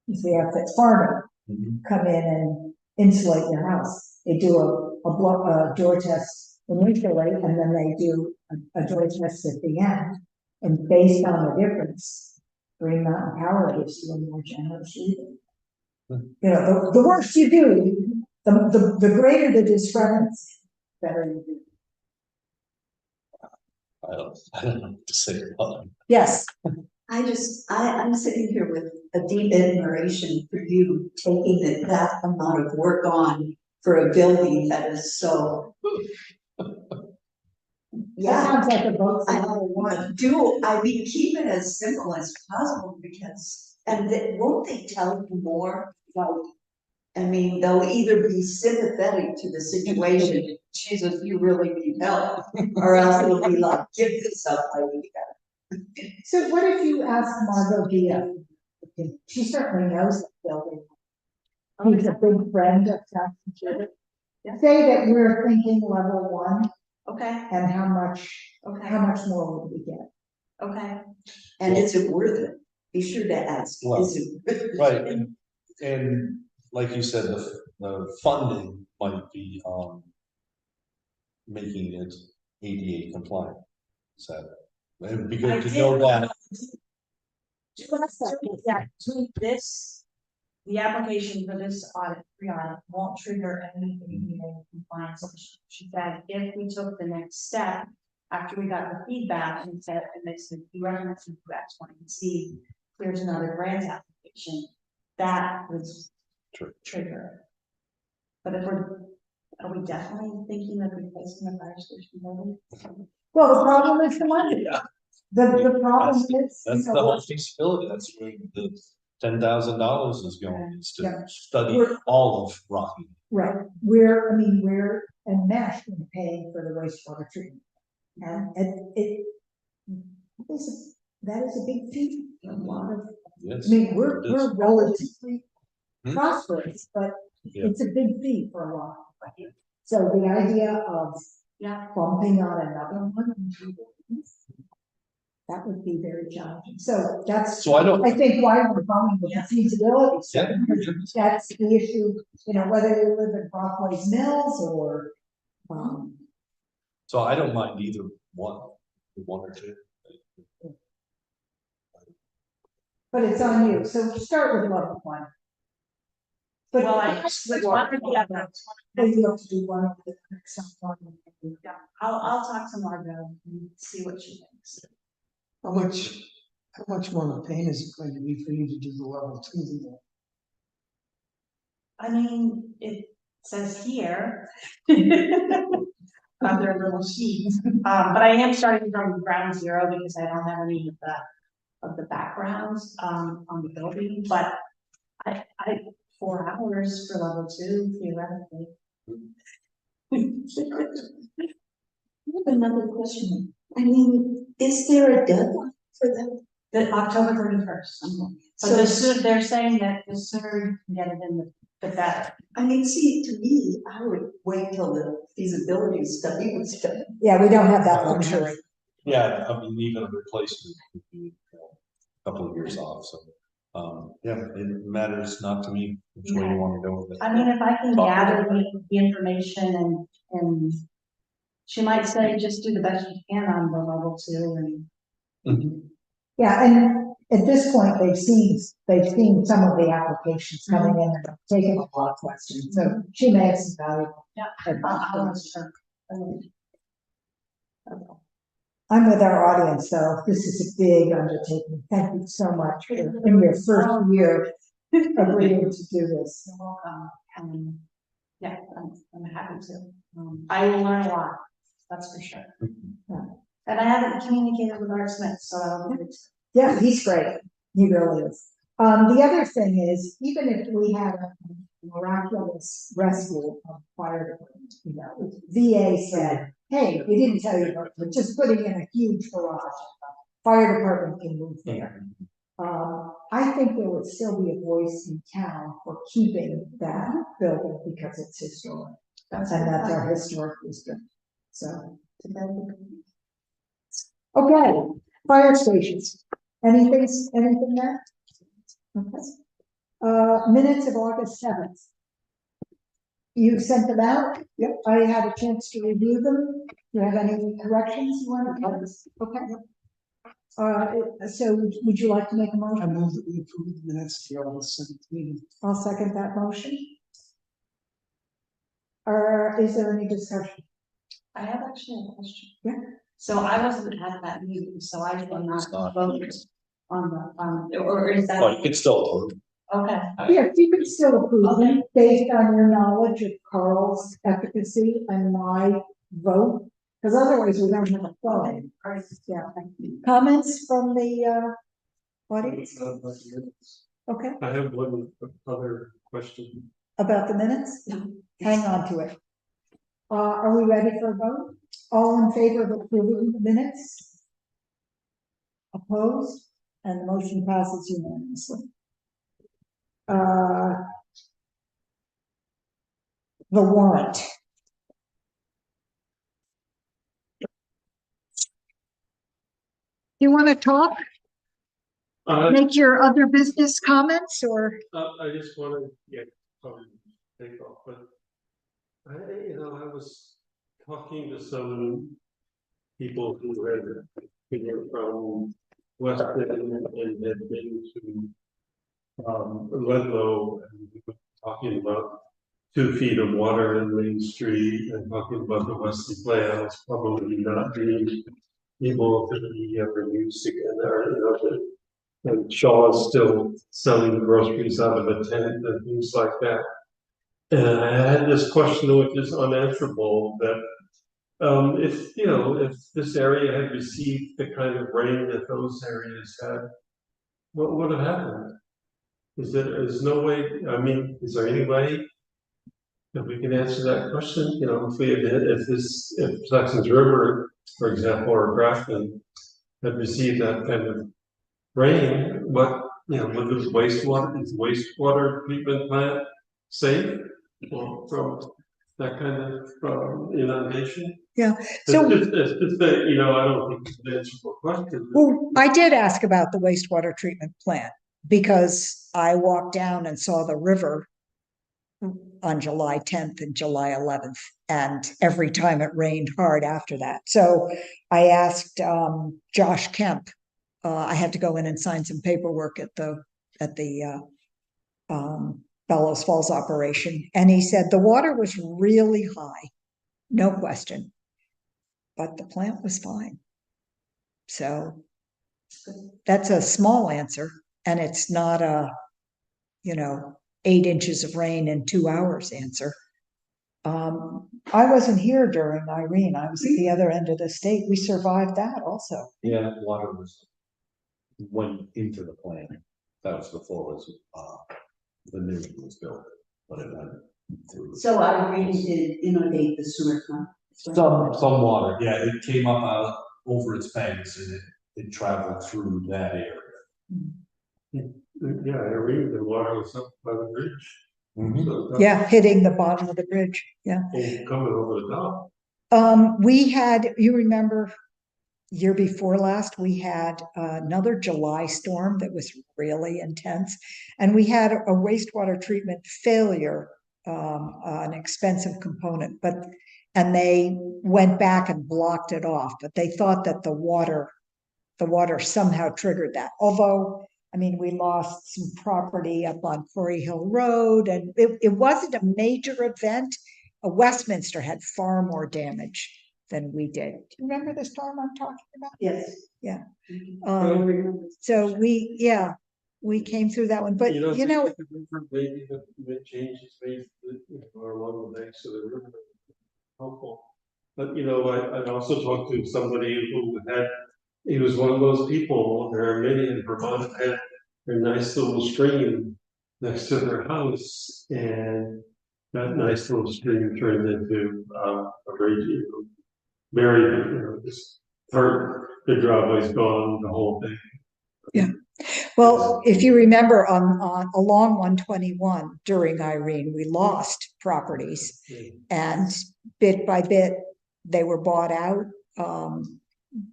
that farmer come in and insulate your house. They do a door test initially, and then they do a door test at the end. And based on the difference, Green Mountain Power gives you a more generous rebate. You know, the worse you do, the greater the discrepancy, the better you do. I don't know what to say about it. Yes. I'm sitting here with a deep admiration for you taking that amount of work on for a building that is so. That sounds like a vote for number 1. Keep it as simple as possible because, won't they tell you more? I mean, they'll either be sympathetic to the situation, Jesus, you really need help, or else it'll be like, give this up, I need help. So what if you ask Margot Dia? She certainly knows the building. She's a big friend of Saxtons. Say that we're thinking level 1. Okay, And how much more would we get? okay. And is it worth it? Be sure to ask. Well, Is it? Right, and like you said, the funding might be, making it ADA compliant. So, it would be good to know that. Yeah, to this, the application for this audit, pre-audit, won't trigger anything in compliance. She said, if we took the next step, after we got the feedback and said, and they said, you recommend to do X, Y, and Z, here's another grant application, that was trigger. But are we definitely thinking of replacing the fire station building? Well, the problem is the money. Yeah. The problem is. That's the whole feasibility, that's where the $10,000 is going, is Yeah. to study We're- all of Rocky. Right, we're enmeshed in paying for the wastewater treatment. And that is a big fee, a lot of, Yes. I mean, we're it is. relatively Hmm? prosperous, but Yeah. it's a big fee for a lot. So the idea of bumping on another one, that would be very challenging. So that's, So I think why we're going with the feasibility. study, Yeah. because that's the issue, whether you live in Brockway's Mills or, So I don't mind either one or two. but it's on you. So start with level one. But Well, I with one or the other. you have to do one of the next one. Yeah, I'll talk to Margot and see what she thinks. How much more of a pain is it going to be for you to do the level 2? I mean, it says here. On their little sheet, but I am starting from ground zero because I don't have any of the backgrounds, on the building, but I 4 hours for level 2 theoretically. I have another question. I mean, is there a deadline for that? The October 31st. But they're saying that the sooner you get it in, the better. I mean, see, to me, I would wait till the feasibility study was done. Yeah, we don't have that luxury. Yeah, I mean, even a replacement would be a couple of years off, so. Yeah, it matters not to me which way you want to go with it. I mean, if I can gather the information and she might say, just do the best you can on the level 2 and. Yeah, and at this point, they've seen some of the applications coming in and taken a lot of questions, so she may have some valuable. Yeah, I'll ask her. Okay. I'm with our audience, so this is a big undertaking. Thank you so much for in your first year agreeing to do this. You're welcome. Yeah, I'm happy to. I will learn a lot, that's for sure. Yeah. And I haven't communicated with Art Smith, so. Yeah, he's great. He really is. The other thing is, even if we had a miraculous rescue of fire department, VA said, hey, we didn't tell you, but we're just putting in a huge garage. Fire department can move there. I think there would still be a voice in town for keeping that building because it's historic. That's our historic district. So. Okay, fire stations. Anything there? Okay. Minutes of August 7th. You sent them out? Yep. I had a chance to review them. Do you have any corrections you want to make? Okay. So would you like to make a motion? I move that we approve the minutes for August 17th. I'll second that motion. Is there any discussion? I have actually a question. Yeah. So I wasn't at that meeting, so I did not vote on the, or is that? Oh, you can still approve. Okay. Yes, you can still approve them based on your knowledge of Carl's efficacy and my vote, because otherwise we don't have a phone. Yeah. Comments from the audience? Okay, I have one other question. about the minutes? Hang on to it. Are we ready for a vote? All in favor of approving the minutes? Opposed? And the motion passes unanimously. The warrant. You want to talk? Make your other business comments or? I just want to probably take off, but I was talking to some people who had been from West End and had been to Ludlow, and we were talking about 2 feet of water in Main Street and talking about the Wesley Playhouse probably not being able to be ever used again there, and Shaw's still selling groceries out of a tent and things like that. And I had this question which is unanswerable, that if, you know, if this area had received the kind of rain that those areas had, what would have happened? Is no way, I mean, is there any way that we can answer that question? You know, if Saxon's River, for example, or Grafton had received that kind of rain, what, you know, would this is wastewater treatment plant safe from that kind of inundation? Yeah, It's so, just that, you know, I don't think it's an answerable question. well, I did ask about the wastewater treatment plant because I walked down and saw the river on July 10th and July 11th, and every time it rained hard after that. So I asked Josh Kemp. I had to go in and sign some paperwork at the Bellows Falls operation, and he said the water was really high, no question, but the plant was fine. So that's a small answer, and it's not a, you know, 8 inches of rain in 2 hours answer. I wasn't here during Irene. I was at the other end of the state. We survived that also. Yeah, water went into the plant. That was before it was, the new one was built, but it went through. So Irene did inundate the sewer plant. Some water, yeah, it came up over its banks and it traveled through that area. Yeah, I read the water was up by the bridge. Mhm. So that's Yeah, hitting the bottom of the bridge. Yeah. all coming over the top. We had, you remember, year before last, we had another July storm that was really intense. And we had a wastewater treatment failure, an expensive component, and they went back and blocked it off, but they thought that the water somehow triggered that. Although, I mean, we lost some property up on Quarry Hill Road, and it wasn't a major event. Westminster had far more damage than we did. Do you remember the storm I'm talking about? Yes. Yeah. Um, So we came through that one, but you know, the river maybe the changes made along the banks of the river helpful. But you know, I also talked to somebody he was one of those people, there are many in Vermont that had a nice little stream next to their house, and that nice little stream turned into a raging, very, you know, just part, the driveway's gone, the whole thing. yeah. Well, if you remember on along 121 during Irene, we lost properties, and bit by bit they were bought out.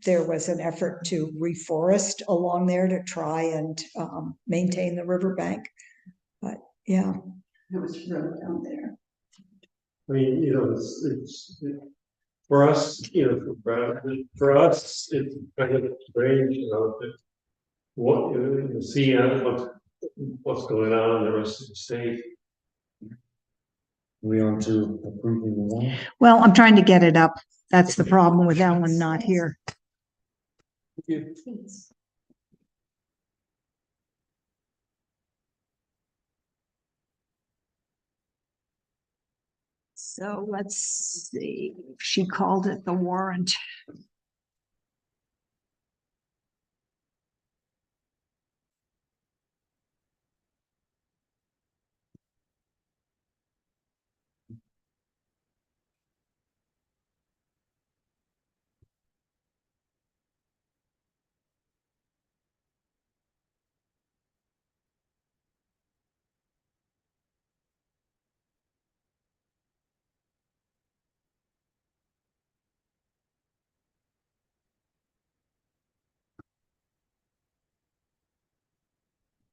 There was an effort to reforest along there to try and maintain the riverbank. But yeah, There was road down there. I mean, you know, it's for us, you know, for us, it's kind of strange, you know, that what you see, what's going on in the rest of the state. We on to approving the warrant? well, I'm trying to get it up. That's the problem with Ellen not here. So let's see, she called it the warrant.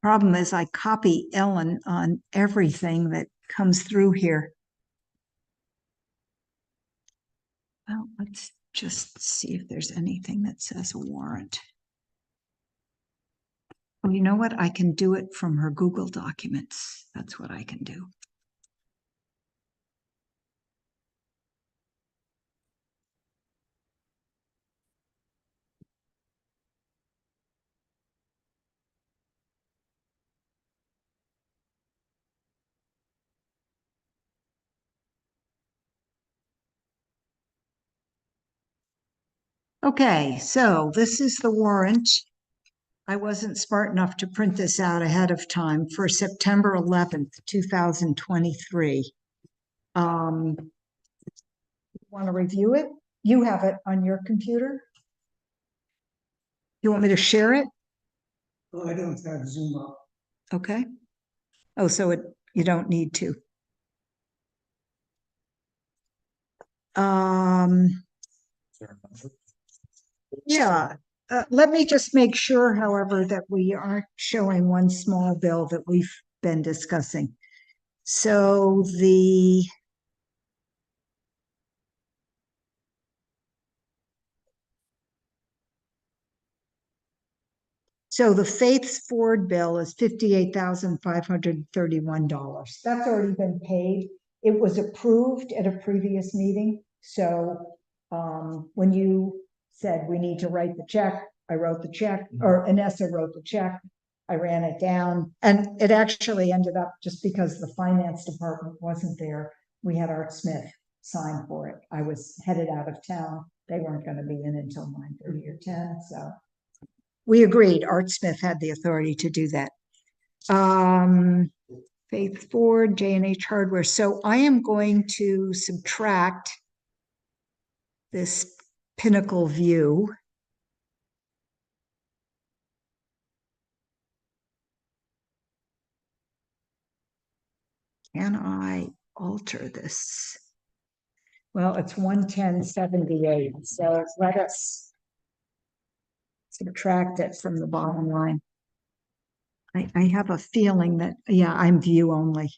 Problem is I copy Ellen on everything that comes through here. Well, let's just see if there's anything that says a warrant. Oh, you know what? I can do it from her Google Documents. That's what I can do. Okay, so this is the warrant. I wasn't smart enough to print this out ahead of time for September 11th, 2023. Want to review it? You have it on your computer? You want me to share it? Well, I don't have Zoom up. Okay. Oh, so you don't need to. Yeah, let me just make sure, however, that we aren't showing one small bill that we've been discussing. So the Faiths Ford bill is $58,531. That's already been paid. It was approved at a previous meeting. So when you said we need to write the check, I wrote the check, or Anessa wrote the check. I ran it down, and it actually ended up, just because the finance department wasn't there, we had Art Smith sign for it. I was headed out of town. They weren't going to be in until 9:30 or 10, so we agreed Art Smith had the authority to do that. Faith Ford, J&H Hardware. So I am going to subtract this Pinnacle View. Can I alter this? Well, it's 110.78, so let us subtract it from the bottom line. I have a feeling that, yeah, I'm view only.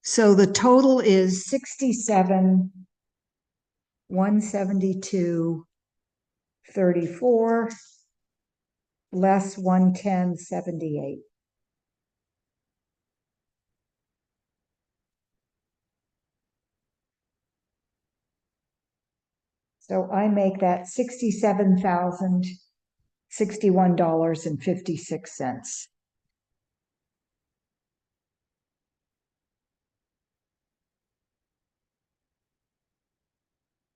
So the total is 172.34 less 110.78. So I make that $67,061.56.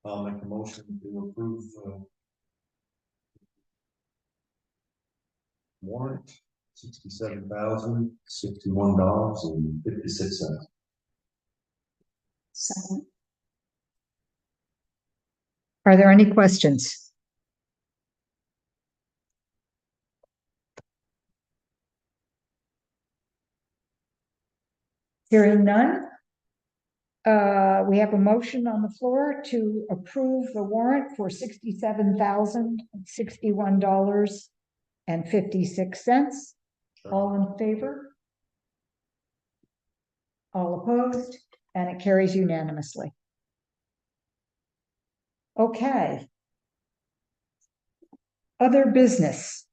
I'll make a motion to approve warrant, $67,061.56. Second. Are there any questions? Hearing none. We have a motion on the floor to approve the warrant for $67,061.56. All in favor? All opposed? And it carries unanimously. Okay. Other business.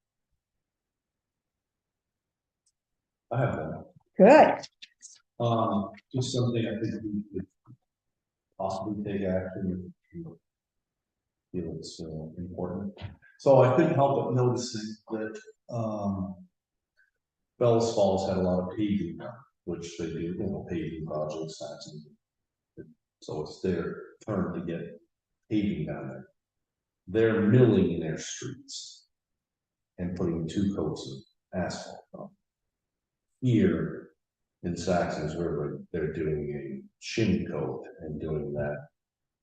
I have one. Good. Just something I think we could possibly take action if you feel it's important. So I couldn't help but noticing that Bells Falls had a lot of paving done, which they do, paving projects. So it's their turn to get paving down there. They're milling their streets and putting 2 coats of asphalt on. Here in Saxtons River, they're doing a shim coat and doing that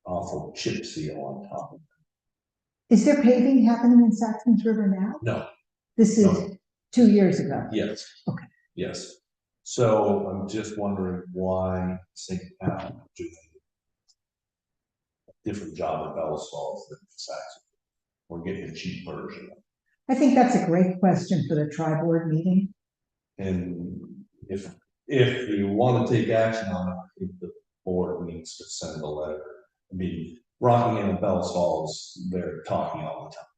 awful chip seal on top of it. Is there paving happening in Saxtons River now? No. This is No. 2 years ago. Yes. Okay. Yes. So I'm just wondering why St. Pat doing a different job at Bells Falls than Saxon. We're getting a cheap version. I think that's a great question for the tri-board meeting. And if you want to take action on it, I think the board needs to send a letter. I mean, Rockingham and Bells Falls, they're talking all the time.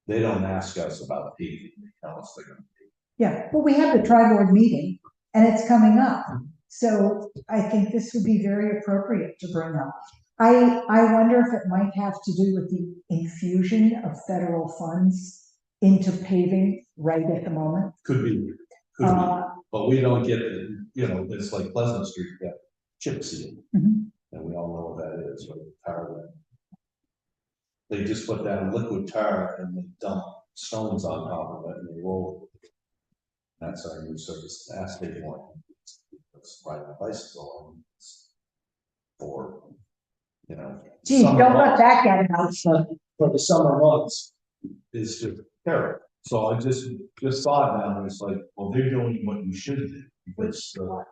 They don't ask us about paving, they tell us they're going to pave. Yeah, well, we have the tri-board meeting and it's coming up. So I think this would be very appropriate to bring up. I wonder if it might have to do with the infusion of federal funds into paving right at the moment. Could be, but we don't get the, it's like Pleasant Street, got chip seal, and we all know what that is, right? they just put down liquid tar and they dump stones on top of it and they roll it. That's our new service, ask anyone. It's riding a bicycle and it's for, you know. Geez, summer don't let months. that get out. For the summer months is just terrible. So I just saw it now and it's like, well, they're doing what you should do. Because the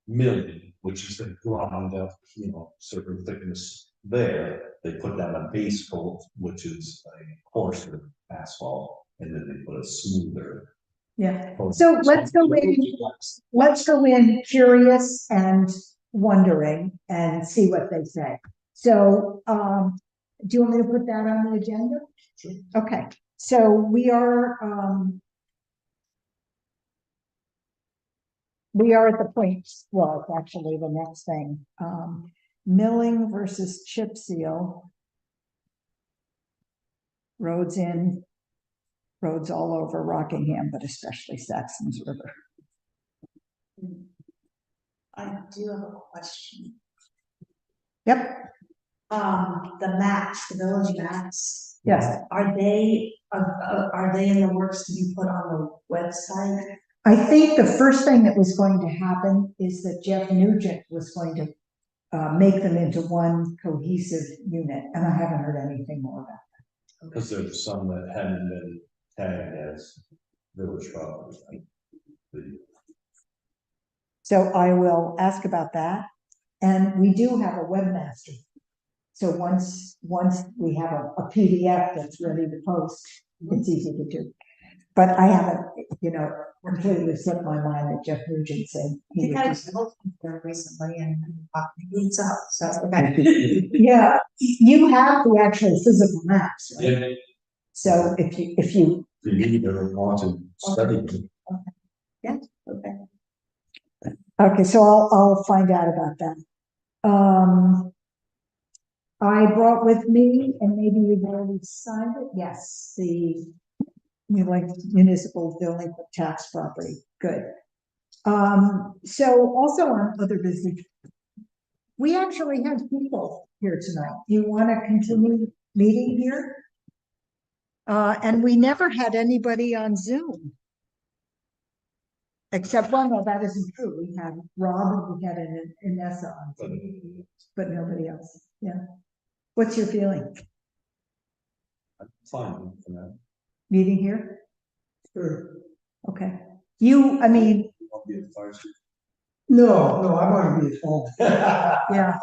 milling, which is the ground up, you know, certain thickness there, they put down a base coat, which is a coarser asphalt, and then they put a smoother. Yeah, so let's go in curious and wondering and see what they say. So, do you want me to put that on the agenda? Sure. Okay, so we are at the point, well, it's actually the next thing, milling versus chip seal. Roads all over Rockingham, but especially Saxon's River. I do have a question. Yep, The maps, the village maps, yes. are they in the works to be put on the website? I think the first thing that was going to happen is that Jeff Nugent was going to make them into one cohesive unit, and I haven't heard anything more about that. Because there's some that hadn't been tagged as village property. So I will ask about that, and we do have a webmaster. So once we have a PDF that's ready to post, it's easy to do. But I haven't, completely slipped my mind that Jeff Nugent said. You guys looked there recently and it's up, so okay. Yeah, you have the actual physical maps, right? Yeah. So if you You need to want to study them. Yeah, okay. Okay, so I'll find out about that. I brought with me, and maybe you've already signed it, yes, the municipal delinquent tax property, good. So also on other business, we actually have people here tonight. You want to continue meeting here? And we never had anybody on Zoom. Except, well, no, that isn't true. We had Rob and we had an Inessa on Zoom, but nobody else. Yeah. What's your feeling? Fine. For now. Meeting here? Sure. Okay. I'll be at the fire station. No, I want to be at home. Yeah.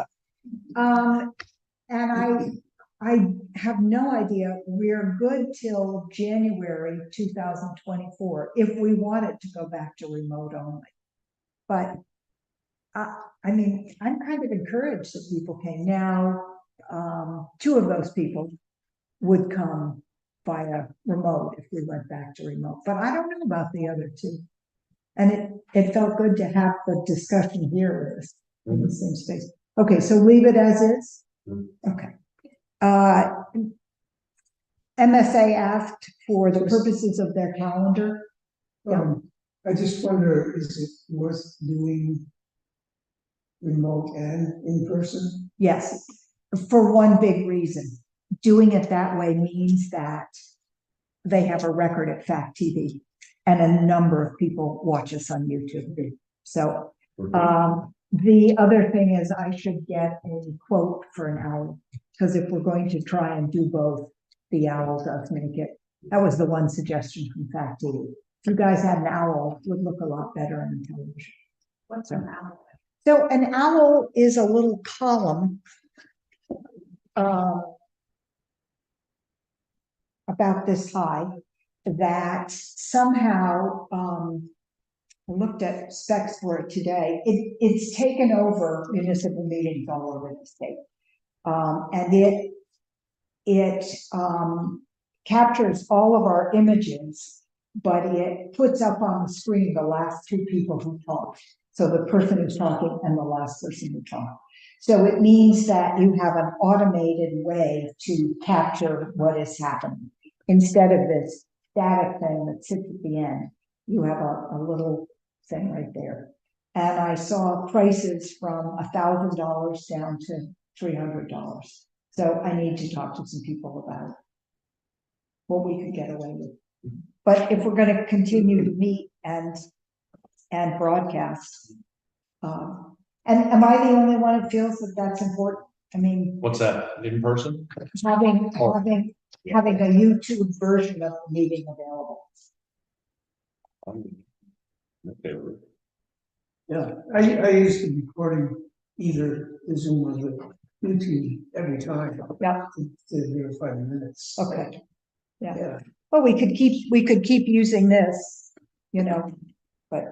And I have no idea. We're good till January 2024 if we wanted to go back to remote only. But I mean, I'm kind of encouraged that people came. Now, two of those people would come via remote if we went back to remote. But I don't know about the other two. And it felt good to have the discussion here with us in the same space. Okay, so leave it as is. Okay. MSA asked for the purposes of their calendar. I just wonder, is it worth doing remote and in person? Yes, for one big reason. Doing it that way means that they have a record at Fact TV, and a number of people watch us on YouTube. So the other thing is I should get a quote for an owl, because if we're going to try and do both, the owl does make it. That was the one suggestion from Fact TV. If you guys had an owl, it would look a lot better on television. What's an owl? So an owl is a little column about this high that somehow, I looked at specs for it today. It's taken over municipal meetings all over the state. And it captures all of our images, but it puts up on the screen the last two people who talked. So the person who's talking and the last person who talked. So it means that you have an automated way to capture what is happening. Instead of this static thing that sits at the end, you have a little thing right there. And I saw prices from $1,000 down to $300. So I need to talk to some people about what we could get away with. But if we're gonna continue to meet and broadcast, and am I the only one who feels that that's important? I mean, What's that, in person? having Oh. a YouTube version of the meeting available. Okay, with it. Yeah, I use the recording, either the Zoom or the YouTube every time. Yeah. To verify the minutes. Okay. Yeah. Yeah. Well, we could keep using this, you know, but,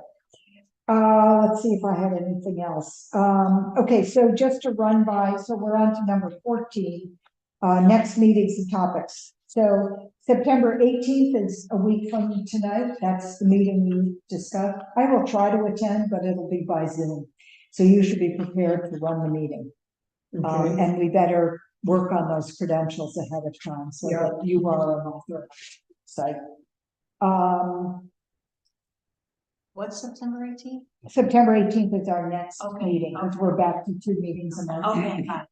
let's see if I have anything else. Okay, so just to run by, so we're on to number 14, next meetings and topics. So September 18th is a week from tonight. That's the meeting we discussed. I will try to attend, but it'll be by Zoom. So you should be prepared to run the meeting. Okay. And we better work on those credentials ahead of time so Yeah. that you are an author site. What's September 18th? September 18th is our next Okay, meeting, because we're back to 2 meetings a month. Okay, fine.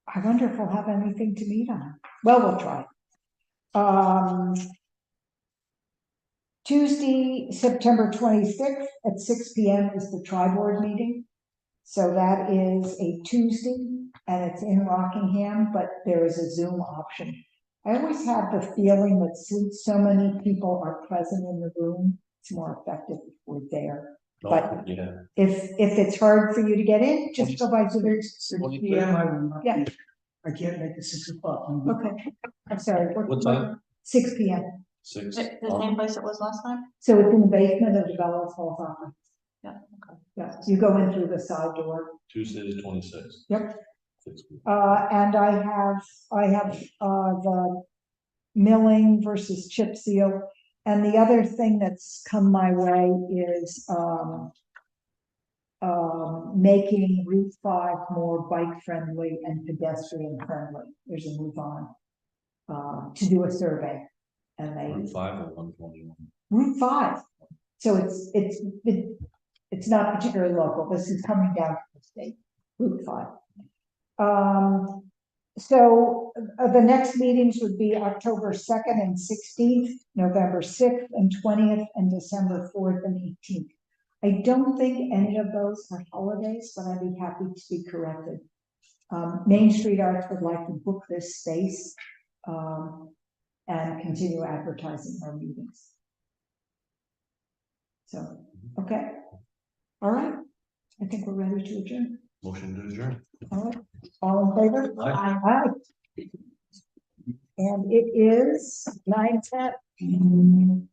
I wonder if we'll have anything to meet on. Well, we'll try. Tuesday, September 26th at 6 p.m. is the tri-board meeting. So that is a Tuesday and it's in Rockingham, but there is a Zoom option. I always have the feeling that since so many people are present in the room, it's more effective if we're there. But Yeah. if it's hard for you to get in, just go by Zoom. 6 PM, I will not be. Yeah. I can't make the 6 o'clock. Okay, I'm sorry. What time? 6 p.m. 6. The same place it was last time? So it's in the basement of the Bellows Hall office. Yeah, okay. Yeah, you go in through the side door. Tuesday the 26th. Yep. 6 p.m. And I have the milling versus chip seal. And the other thing that's come my way is, making Route 5 more bike friendly and pedestrian friendly. There's a move on, to do a survey. And Route they, 5 or 121. Route 5. So it's not particularly local. This is coming down from the state, Route 5. So the next meetings would be October 2nd and 16th, November 6th and 20th, and December 4th and 18th. I don't think any of those are holidays, but I'd be happy to be corrected. Main Street Arts would like to book this space and continue advertising our meetings. So, okay. All right. I think we're ready to adjourn. Motion to adjourn. All right. All in favor? Aye. Aye. And it is 9:10.